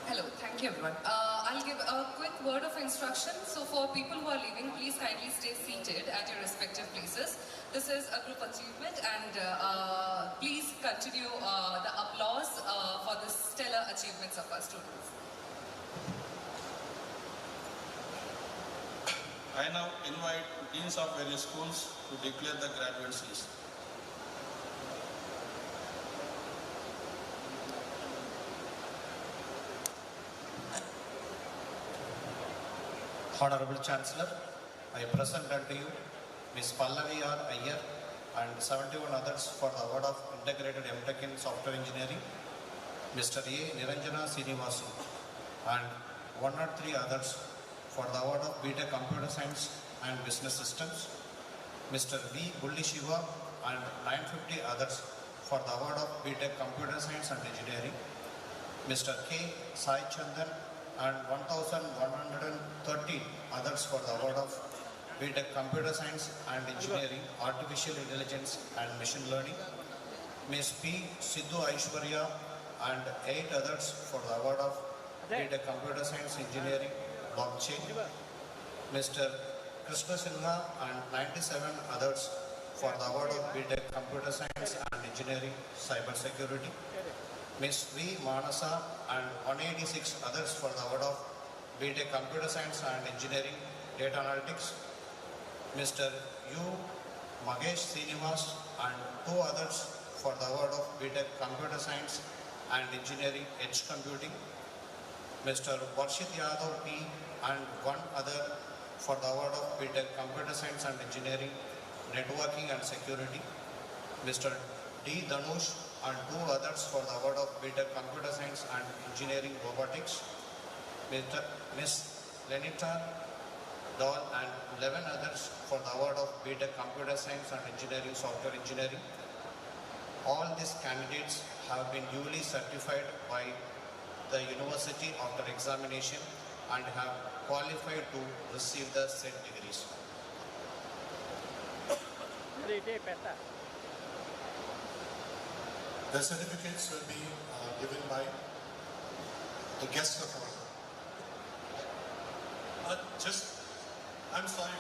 Hello, thank you everyone. I'll give a quick word of instruction. So for people who are leaving, please kindly stay seated at your respective places. This is a group achievement and please continue the applause for the stellar achievements of our students.
I now invite deans of various schools to declare the graduates list.
Honorable Chancellor, I present unto you Ms. Pallavi R. Iyer and 71 others for the award of Integrated MTech in Software Engineering, Mr. A. Niranjana Srinivasu and 103 others for the award of BTech Computer Science and Business Systems, Mr. V. Bulli Shiva and 950 others for the award of BTech Computer Science and Engineering, Mr. K. Sai Chandan and 1113 others for the award of BTech Computer Science and Engineering, Artificial Intelligence and Machine Learning, Ms. P. Sidhu Aishwarya and 8 others for the award of BTech Computer Science Engineering, Blockchain, Mr. Krishna Sinha and 97 others for the award of BTech Computer Science and Engineering, Cyber Security, Ms. V. Manasa and 186 others for the award of BTech Computer Science and Engineering, Data Analytics, Mr. U. Magesh Srinivas and 2 others for the award of BTech Computer Science and Engineering, Edge Computing, Mr. Varshit Yadav P and 1 other for the award of BTech Computer Science and Engineering, Networking and Security, Mr. D. Dhanush and 2 others for the award of BTech Computer Science and Engineering, Robotics, Ms. Lenita Dahl and 11 others for the award of BTech Computer Science and Engineering, Software Engineering. All these candidates have been duly certified by the university after examination and have qualified to receive the said degrees.
The certificates will be given by the guest of honor. I'm sorry.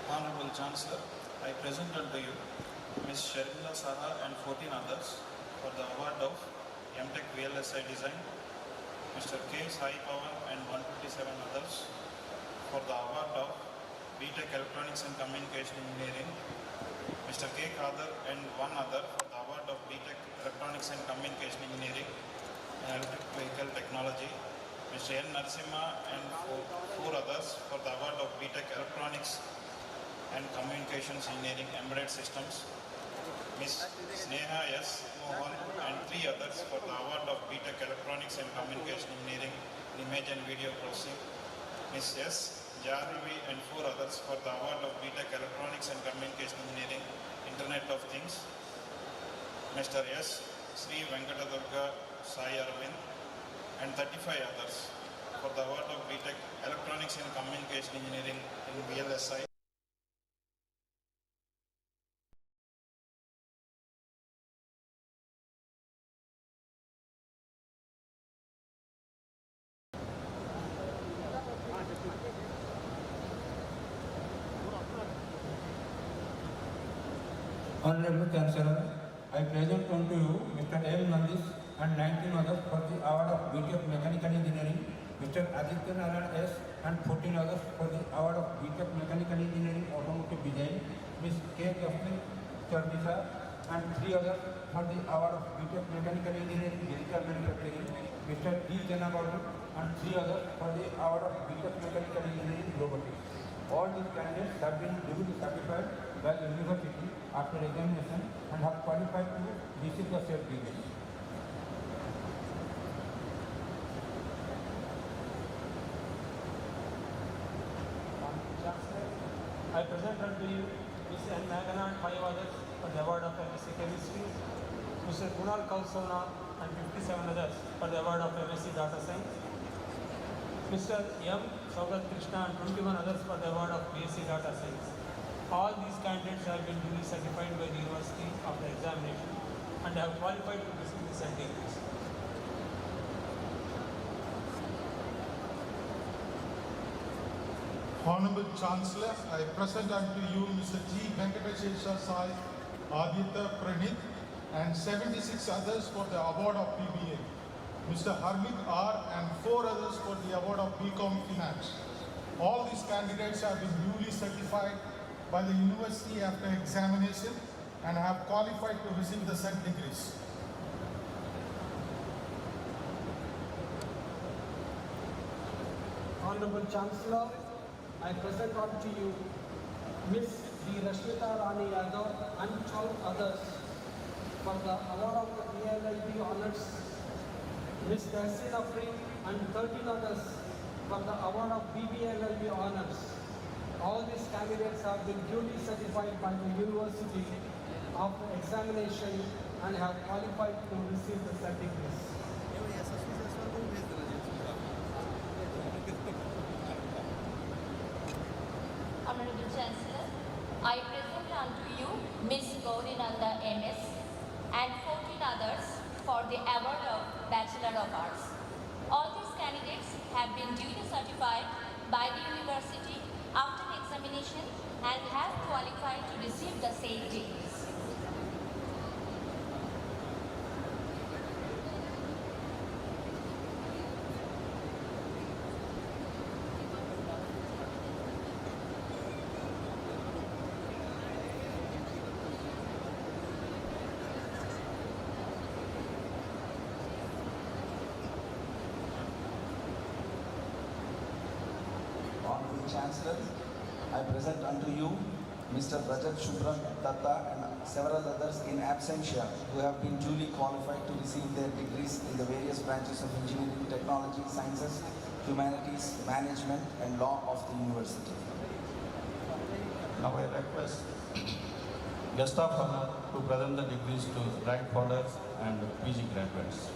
Honorable Chancellor, I present unto you Ms. Sharmila Saha and 14 others for the award of MTech VLSI Design, Mr. K. Sai Pawan and 157 others for the award of BTech Electronics and Communication Engineering, Mr. K. Kadar and 1 other for the award of BTech Electronics and Communication Engineering and Electric Vehicle Technology, Mr. N. Narasimha and 4 others for the award of BTech Electronics and Communications Engineering Embedded Systems, Ms. Sneha S. Mohan and 3 others for the award of BTech Electronics and Communication Engineering Image and Video Processing, Ms. S. Jahnavi and 4 others for the award of BTech Electronics and Communication Engineering Internet of Things, Mr. S. Sri Venkatadurga Sai Arvind and 35 others for the award of BTech Electronics and Communication Engineering in VLSI.
Honorable Chancellor, I present unto you Mr. M. Nandis and 19 others for the award of BT of Mechanical Engineering, Mr. Aditya Narayan S. and 14 others for the award of BT of Mechanical Engineering Automotive Design, Ms. K. Jasmine Chardisa and 3 others for the award of BT of Mechanical Engineering Digital Manufacturing, Mr. D. Janagaru and 3 others for the award of BT of Mechanical Engineering Robotics. All these candidates have been duly certified by the university after examination and have qualified to receive the said degrees.
I present unto you Ms. N. Nagana and 5 others for the award of MSc Chemistry, Mr. Kunal Kausona and 57 others for the award of MSc Data Science, Mr. M. Saugat Krishna and 21 others for the award of BSc Data Science. All these candidates have been duly certified by the university after examination and have qualified to receive the said degrees.
Honorable Chancellor, I present unto you Mr. G. Venkateshwar Sai Aditya Pranit
and 76 others for the award of BBA. Mr. Harmit R. and 4 others for the award of BCom Finance. All these candidates have been duly certified by the university after examination and have qualified to receive the said degrees.
Honorable Chancellor, I present unto you Miss D. Rashmita Rani Yadav and 12 others for the award of the ELLB Honors, Miss Tehseen Afreen and 13 others for the award of BBLLB Honors. All these candidates have been duly certified by the university after examination and have qualified to receive the certificates.
Honorable Chancellor, I present unto you Miss Gaurinanda MS and 14 others for the award of Bachelor of Arts. All these candidates have been duly certified by the university after examination and have qualified to receive the same degrees.
Honorable Chancellor, I present unto you Mr. Rajat Shubhram Datta and several others in absentia who have been duly qualified to receive their degrees in the various branches of engineering, technology, sciences, humanities, management and law of the university.
Now I request guest of honor to present the degrees to rank holders and PG graduates.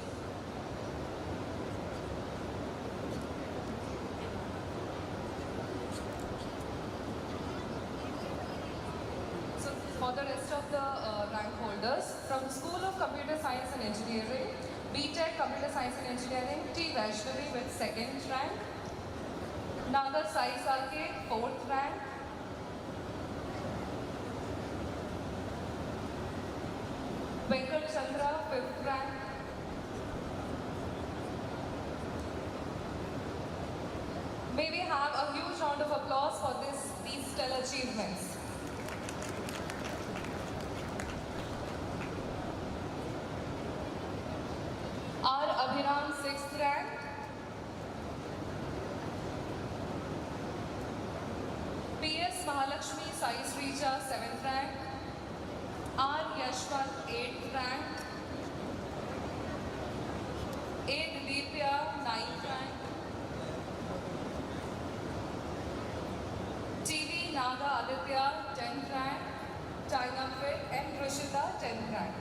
For the rest of the rank holders, from School of Computer Science and Engineering, B.Tech Computer Science and Engineering, T. Vaishnavi with 2nd rank, Nagar Sai Saket, 4th rank, Venkat Chandra, 5th rank, may we have a huge round of applause for these stellar achievements. R. Abhiram, 6th rank. P.S. Mahalakshmi Sai Srija, 7th rank. R. Yashwant, 8th rank. A. Dilipya, 9th rank. T.V. Naga Aditya, 10th rank. China Fit and Rishita, 10th rank.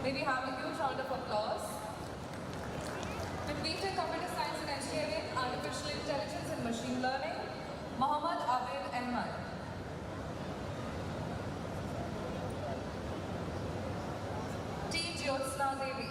May we have a huge round of applause. With B.Tech Computer Science and Engineering, Artificial Intelligence and Machine Learning, Mohammad Abid Ahmad. T. Jyotsna Devi.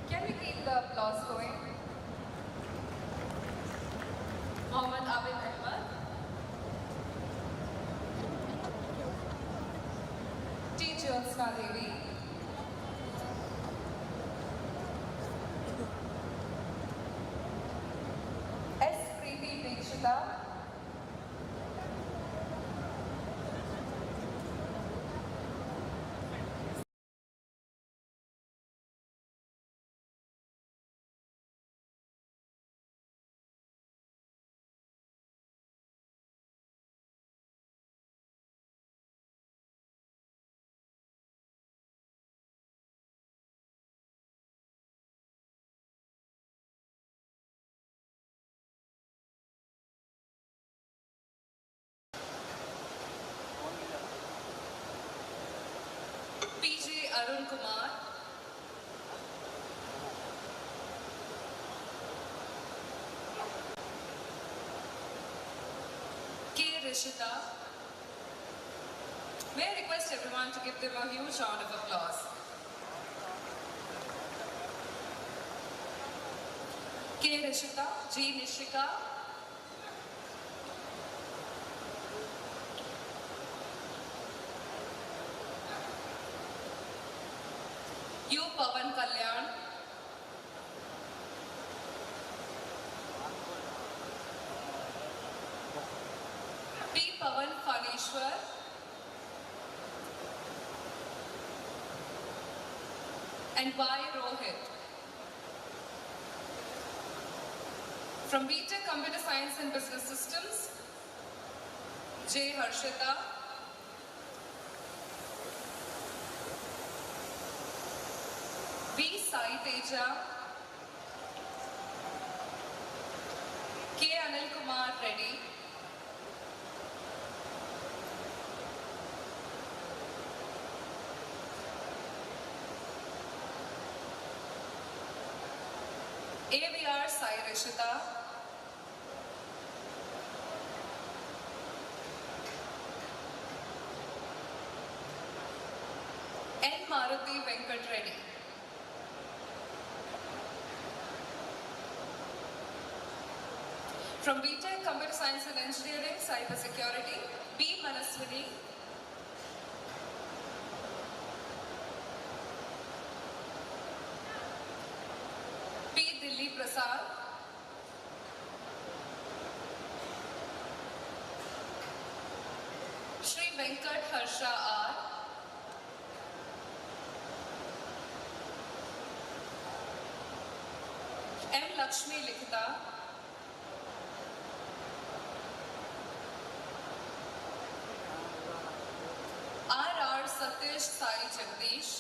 Can we keep the applause going? Mohammad Abid Ahmad. T. Jyotsna Devi. S. Preeti Dikshita. Varun Kumar, K. Rishita. May I request everyone to give them a huge round of applause. K. Rishita, G. Nishika, U. Pavan Kalyan, P. Pavan Phaneshwar, and Y. Rohit. From VIT-AP Computer Science and Business Systems, J. Harshita, V. Sai Teja, K. Anil Kumar Reddy, AVR Sai Rishita, N. Maruti Venkat Reddy, from VIT-AP Computer Science and Engineering, Cyber Security, B. Manaswini, P. Dilli Prasad, Shri Venkat Harsha R, M. Lakshmi Likhita, R. Satish Sai Jagdish,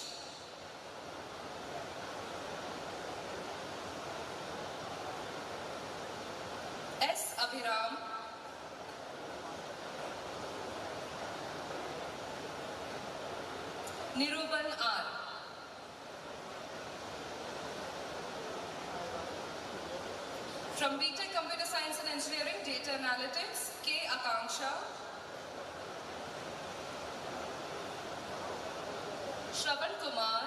S. Abhiram, Niruban R, from VIT-AP Computer Science and Engineering, Data Analytics, K. Akanksha, Shravan Kumar,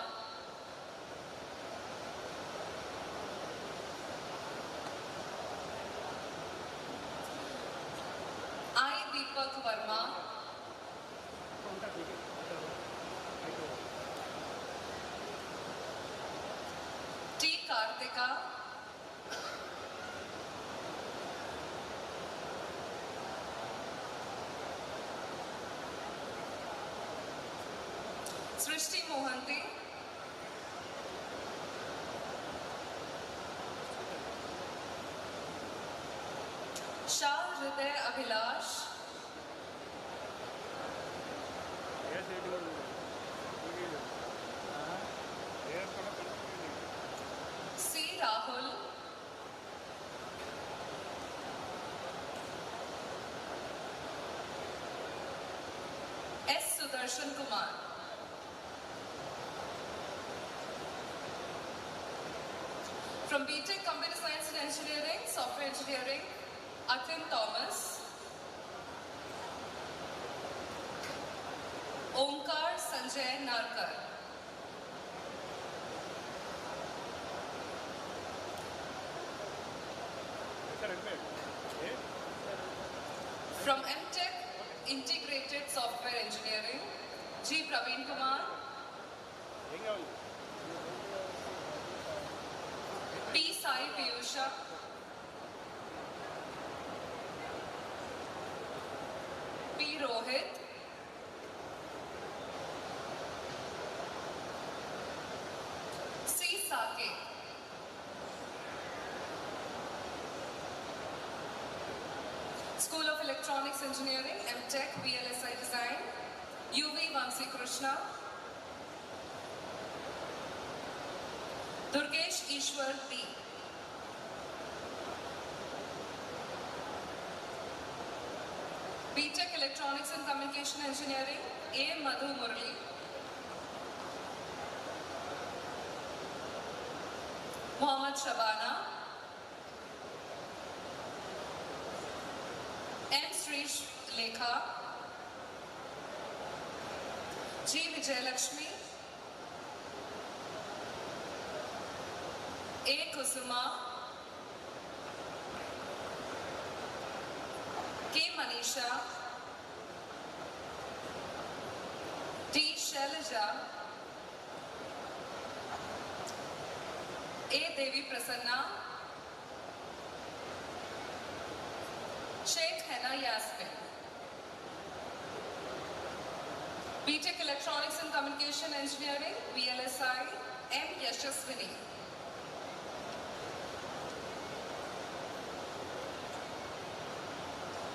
I. Deepak Verma, T. Karthika, Srishti Mohanty, Shah Hriday Abhilash, C. Rahul, S. Sudarshan Kumar, from VIT-AP Computer Science and Engineering, Software Engineering, Atin Thomas, Omkar Sanjay Narkar, from MTech Integrated Software Engineering, G. Praveen Kumar, P. Sai Piyusha, P. Rohit, C. Saket, School of Electronics Engineering, MTech, VLSI Design, UV Vamsi Krishna, Durgesh Ishwar D, BTech Electronics and Communication Engineering, A. Madhu Murali, Mohammad Shabana, M. Srish Lekha, G. Vijayalakshmi, A. Kusuma, K. Manisha, D. Shailaja, A. Devi Prasanna, Sheikh Hena Yasmin. BTech Electronics and Communication Engineering, VLSI, M. Yashaswini.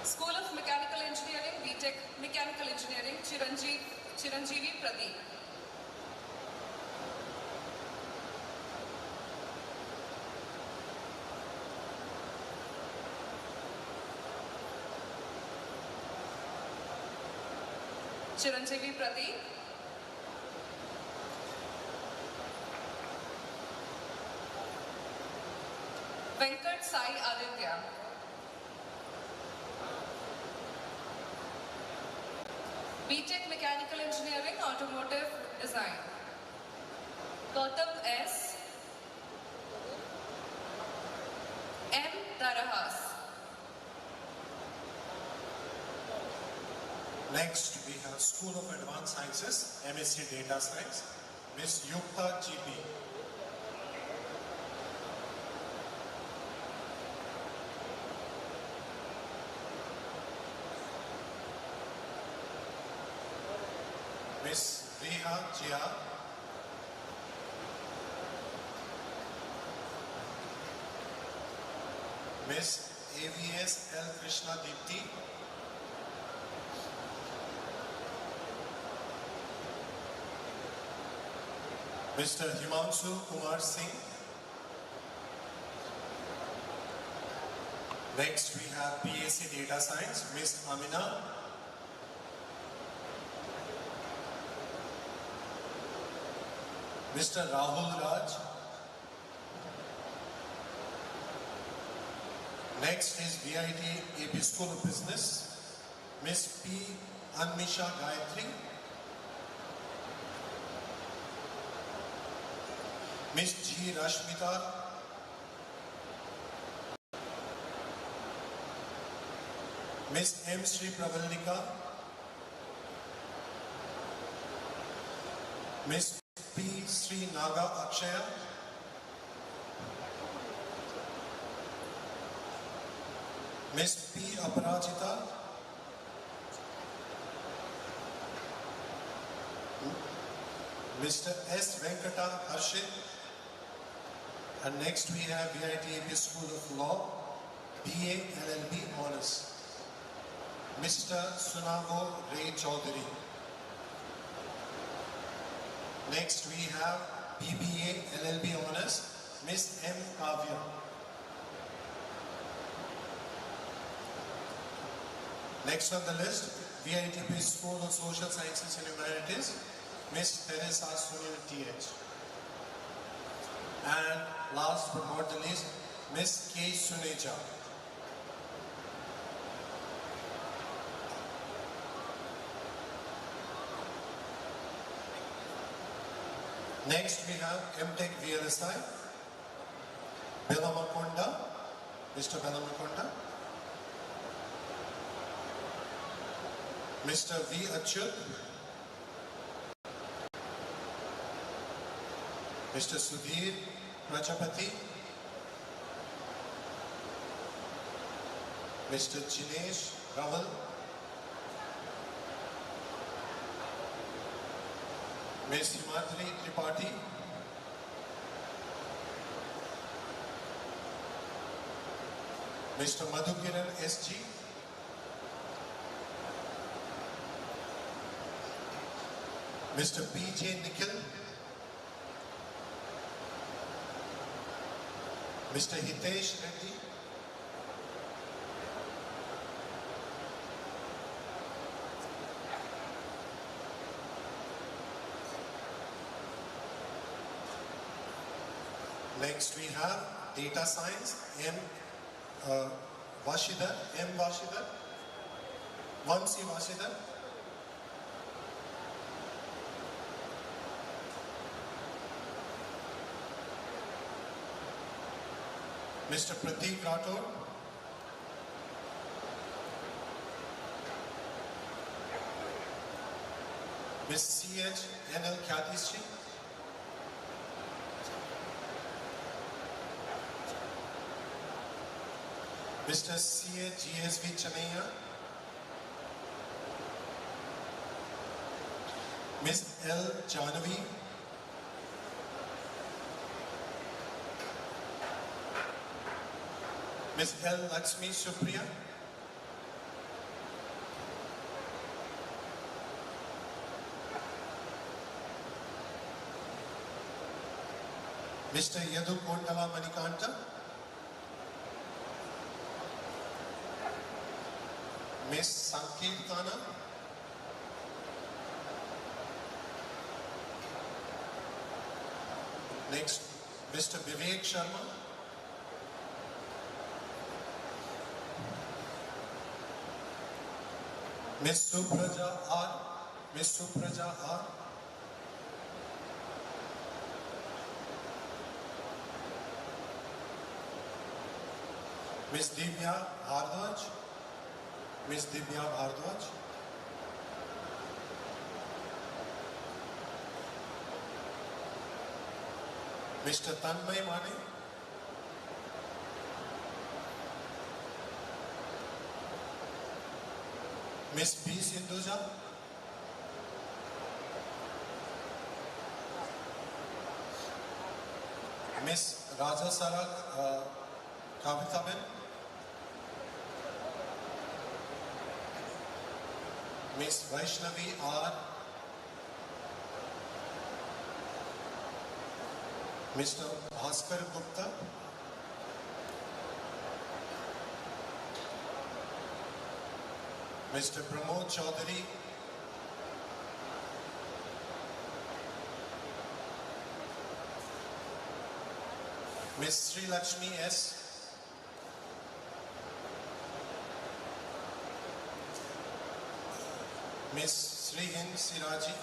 School of Mechanical Engineering, BTech Mechanical Engineering, Chiranjeevi Pradeep. Chiranjeevi Pradeep. Venkat Sai Aditya. BTech Mechanical Engineering, Automotive Design. Gautam S. M. Darahas.
Next, we have School of Advanced Sciences, MSc Data Science, Ms. Yukta GP. Ms. Riha Jia. Ms. AVS L. Krishna Deepti. Mr. Himanshu Kumar Singh. Next, we have BSc Data Science, Ms. Amina. Mr. Rahul Raj. Next is VIT-AP School of Business, Ms. P. Anmisha Gayatri. Ms. G. Rashmita. Ms. M. Sri Pravalika. Ms. P. Sri Naga Akshaya. Ms. P. Aparajita. Mr. S. Venkata Harshit. And next we have VIT-AP School of Law, BA LLB Honours, Mr. Sunavo Ray Chaudhary. Next we have BBA LLB Honours, Ms. M. Kavya. Next on the list, VIT-AP School of Social Sciences and Humanities, Ms. Teresa Sunil T.H. And last but not the least, Ms. K. Suneja. Next we have MTech VLSI, Belamakonda, Mr. Belamakonda, Mr. V. Achyut, Mr. Sudhir Prajapati, Mr. Jinesh Raval, Ms. Himadri Tripathi, Mr. Madhukiran S.G., Mr. P.J. Nikhil, Mr. Hitesh Reddy, Next we have data science, Vashidhar, M. Vashidhar, Vansi Vashidhar. Mr. Prateek Rathod, Ms. C.H. N.L. Khyatishri, Mr. C.H. G.S.V. Chanaya, Ms. L. Janavi, Ms. L. Lakshmi Supriya, Mr. Yadu Kondala Manikanta, Ms. Sankirtana, next Mr. Vivek Sharma, Ms. Supraja R, Ms. Supraja R, Ms. Divya Bhardwaj, Ms. Divya Bhardwaj, Mr. Tanmay Mane, Ms. B. Sindhuja, Ms. Raja Sarak Kavitaben, Ms. Vaishnavi R, Mr. Bhaskar Gupta, Mr. Pramod Chaudhary, Ms. Sri Lakshmi S, Ms. Sri Hind Siraji,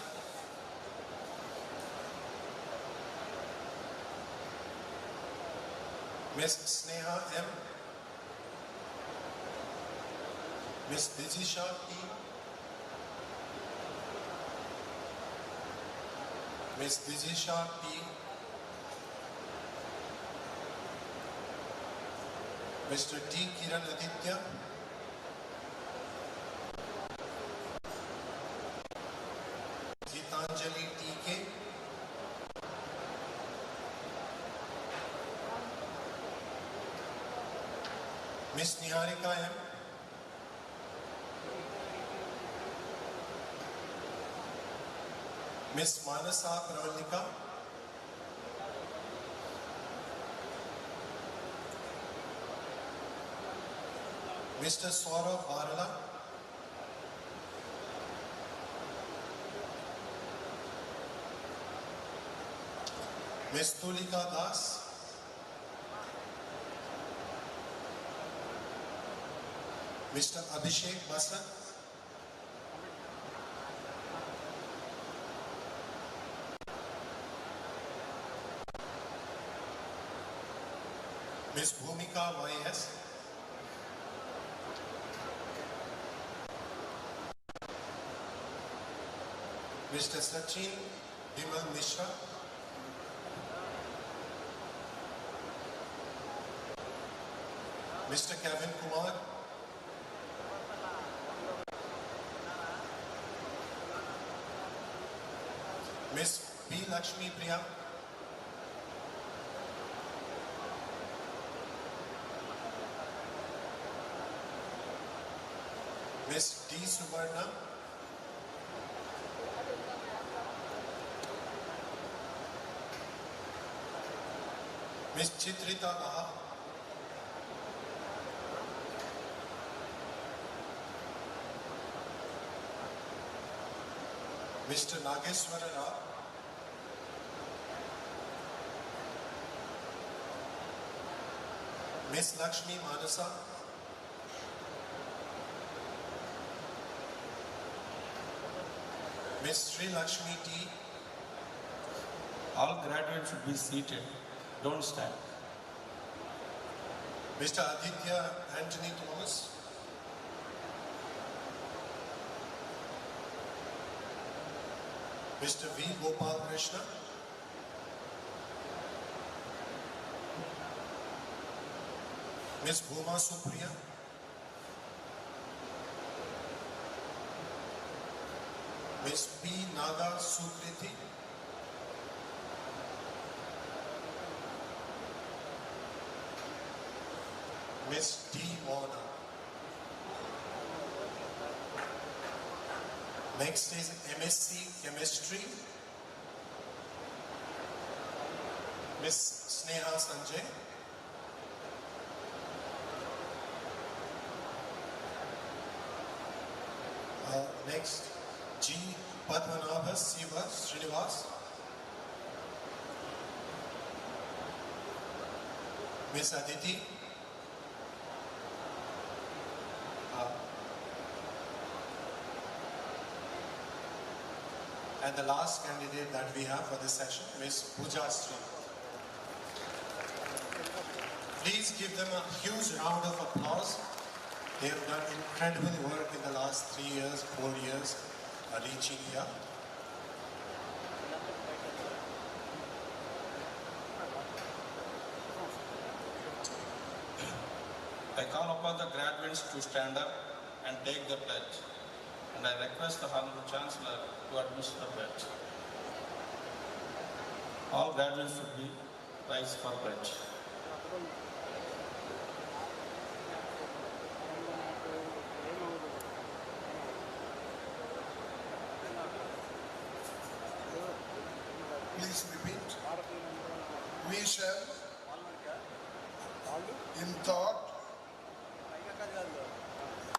Ms. Sneha M, Ms. Dijisha P, Ms. Dijisha P, Mr. T. Kiran Aditya, Gitanjali T.K., Ms. Niharika M, Ms. Manasa Pravalika, Mr. Saurabh Varla, Ms. Tulika Das, Mr. Abhishek Basan, Ms. Bhumika Y.S., Mr. Sachin Bimal Mishra, Mr. Kevin Kumar, Ms. B. Lakshmi Priya, Ms. D. Subarna, Ms. Chitrita Maha, Mr. Nageswara Rao, Miss Lakshmi Manasa, Miss Sri Lakshmi T.
All graduates should be seated. Don't stand.
Mr. Aditya Anthony Thomas, Mr. V. Gopal Krishna, Miss Bhuma Supriya, Miss P. Naga Sukriti, Miss D. Mona. Next is MSc Chemistry, Miss Sneha Sanjay, next G. Padmanabha Siva Srinivas, Miss Aditi, and the last candidate that we have for this session, Miss Pooja Sri. Please give them a huge round of applause. They have done incredible work in the last 3 years, 4 years, reaching here.
I call upon the graduates to stand up and take the pledge. And I request the Honorable Chancellor to administer the pledge. All graduates should be rise for pledge.
Please repeat. We shall, in thought,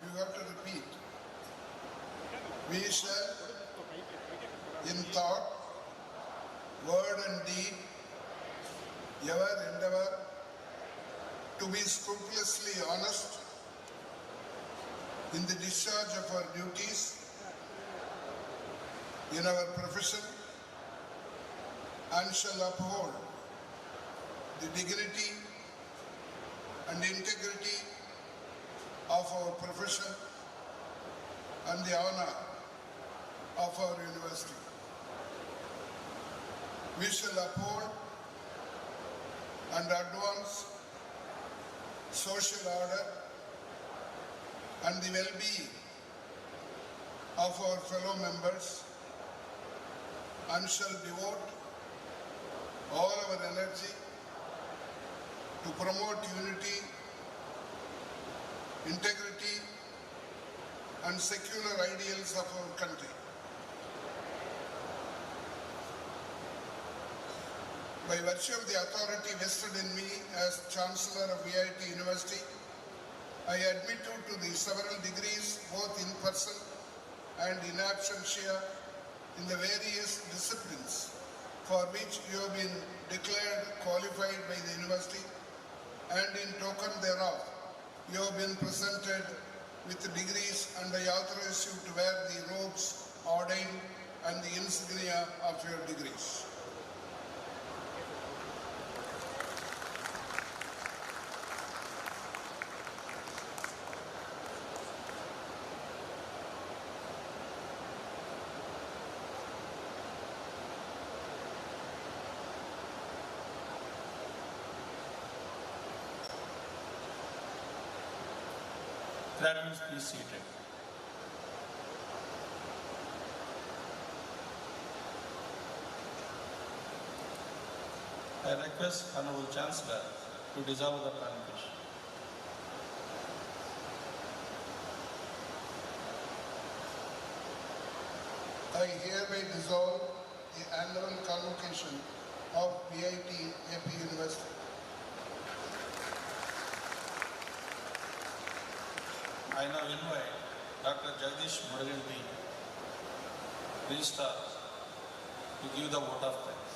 you have to repeat. We shall, in thought, word and deed, ever endeavor to be scrupulously honest in the discharge of our duties in our profession, and shall uphold the dignity and integrity of our profession and the honor of our university. We shall uphold and advance social order and the well-being of our fellow members, and shall devote all our energy to promote unity, integrity, and secular ideals of our country. By virtue of the authority vested in me as Chancellor of VIT University, I admit you to the several degrees, both in person and in absentia, in the various disciplines for which you have been declared qualified by the university, and in token thereof, you have been presented with the degrees, and I authorize you to wear the robes ordained and the insignia of your degrees.
Graduates, please seated. I request Honorable Chancellor to dissolve the convocation.
I hereby dissolve the annual convocation of VIT-AP University.
I now invite Dr. Jagdish Mudaganti, Registrar, to give the vote of thanks.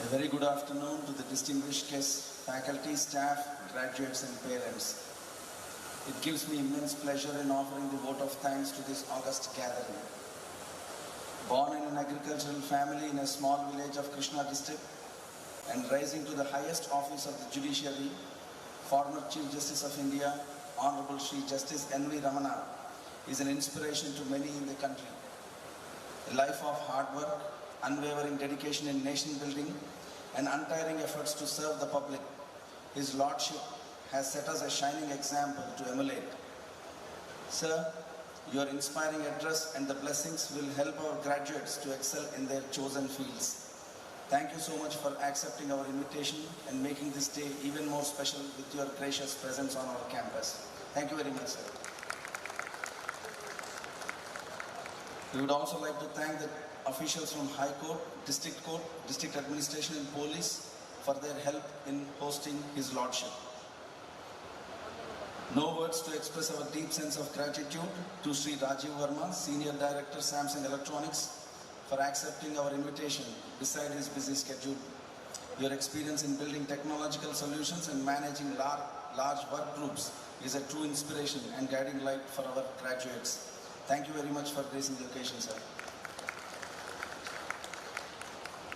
A very good afternoon to the distinguished guests, faculty, staff, graduates and parents. It gives me immense pleasure in offering the vote of thanks to this august gathering. Born in an agricultural family in a small village of Krishna district and rising to the highest office of the judiciary, former Chief Justice of India, Honorable Shri Justice N.V. Ramana, is an inspiration to many in the country. A life of hard work, unwavering dedication in nation building, and untiring efforts to serve the public, His Lordship has set us a shining example to emulate. Sir, your inspiring address and the blessings will help our graduates to excel in their chosen fields. Thank you so much for accepting our invitation and making this day even more special with your gracious presence on our campus. Thank you very much, sir. We would also like to thank the officials from High Court, District Administration and Police for their help in hosting His Lordship. No words to express our deep sense of gratitude to Sri Rajiv Verma, Senior Director, Samsung Electronics, for accepting our invitation beside his busy schedule. Your experience in building technological solutions and managing large work groups is a true inspiration and guiding light for our graduates. Thank you very much for gracing the occasion, sir.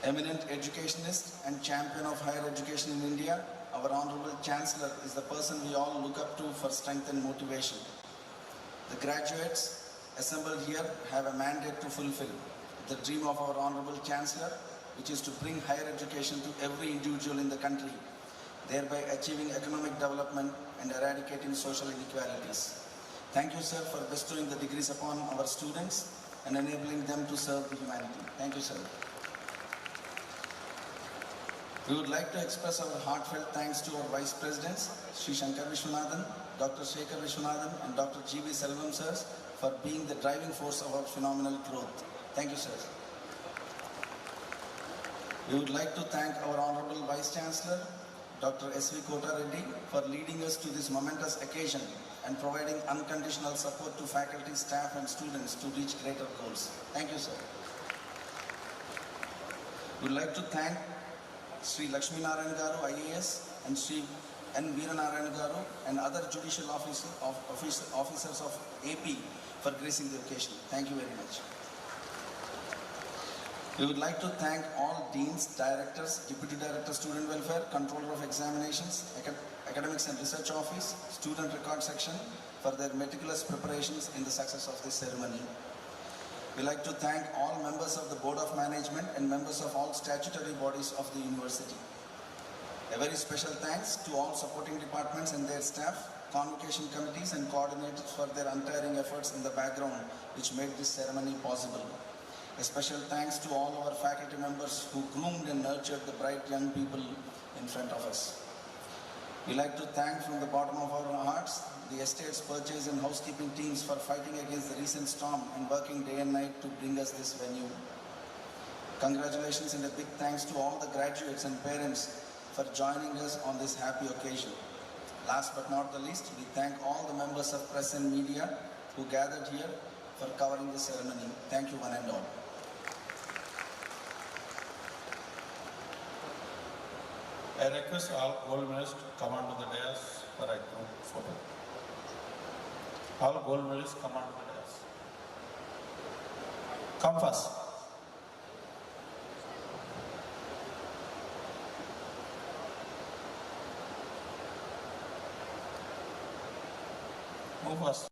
Eminent educationist and champion of higher education in India, our Honorable Chancellor is the person we all look up to for strength and motivation. The graduates assembled here have a mandate to fulfill, the dream of our Honorable Chancellor, which is to bring higher education to every individual in the country, thereby achieving economic development and eradicating social inequalities. Thank you, sir, for bestowing the degrees upon our students and enabling them to serve the humanity. Thank you, sir. We would like to express our heartfelt thanks to our Vice Presidents, Sri Shankar Vishwanathan, Dr. Shekhar Vishwanathan and Dr. G.V. Selvam, sirs, for being the driving force of our phenomenal growth. Thank you, sirs. We would like to thank our Honorable Vice Chancellor, Dr. S.V. Kota Reddy, for leading us to this momentous occasion and providing unconditional support to faculty, staff and students to reach greater goals. Thank you, sir. We would like to thank Sri Lakshmi Narayan Garu, IAS, and Sri N. Veeranarayan Garu and other judicial officers of AP for gracing the occasion. Thank you very much. We would like to thank all deans, directors, deputy director, student welfare, controller of examinations, academics and research office, student record section for their meticulous preparations in the success of this ceremony. We like to thank all members of the Board of Management and members of all statutory bodies of the university. A very special thanks to all supporting departments and their staff, convocation committees and coordinators for their untiring efforts in the background which made this ceremony possible. A special thanks to all our faculty members who groomed and nurtured the bright young people in front of us. We like to thank from the bottom of our hearts the estate's purchase and housekeeping teams for fighting against the recent storm and working day and night to bring us this venue. Congratulations and a big thanks to all the graduates and parents for joining us on this happy occasion. Last but not the least, we thank all the members of press and media who gathered here for covering the ceremony. Thank you one and all.
I request all gold medalists to come onto the dais for a group photo. All gold medalists come onto the dais. Come first. Move first.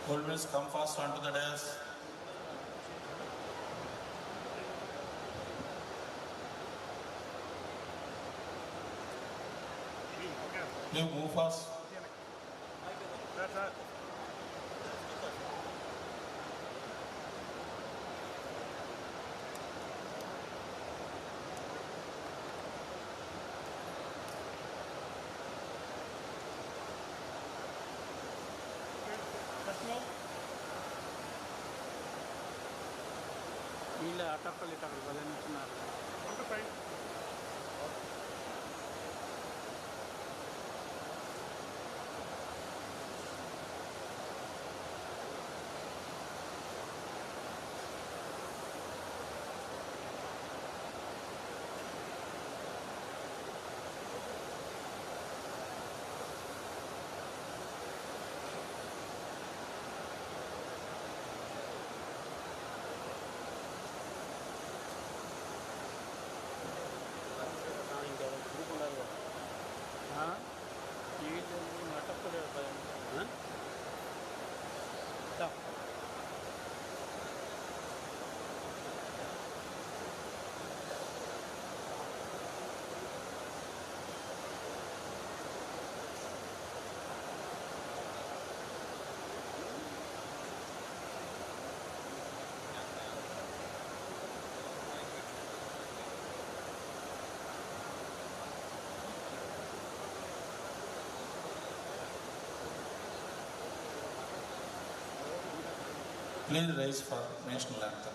Gold medals, come fast onto the dais. You move fast.
వీళ్ళు అటప్పలు ఇట్లా బలం ఇస్తున్నారు.
Please rise for national anthem.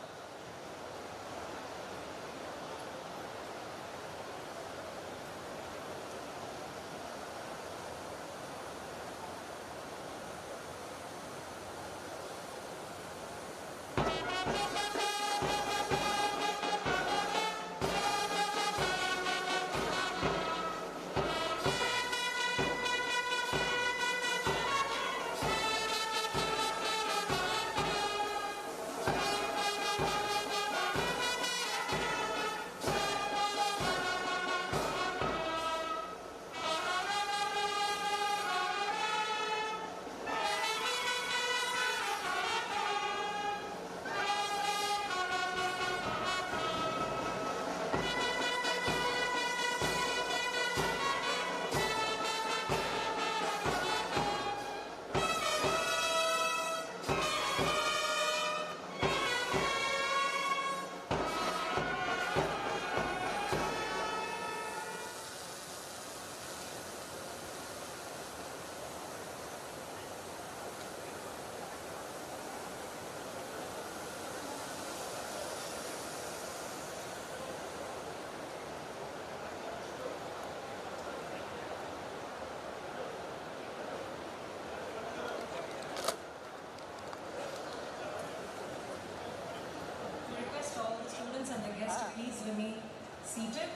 And the guests to please remain seated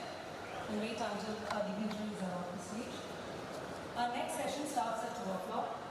and wait until our dignitaries are on the stage. Our next session starts at 2 o'clock.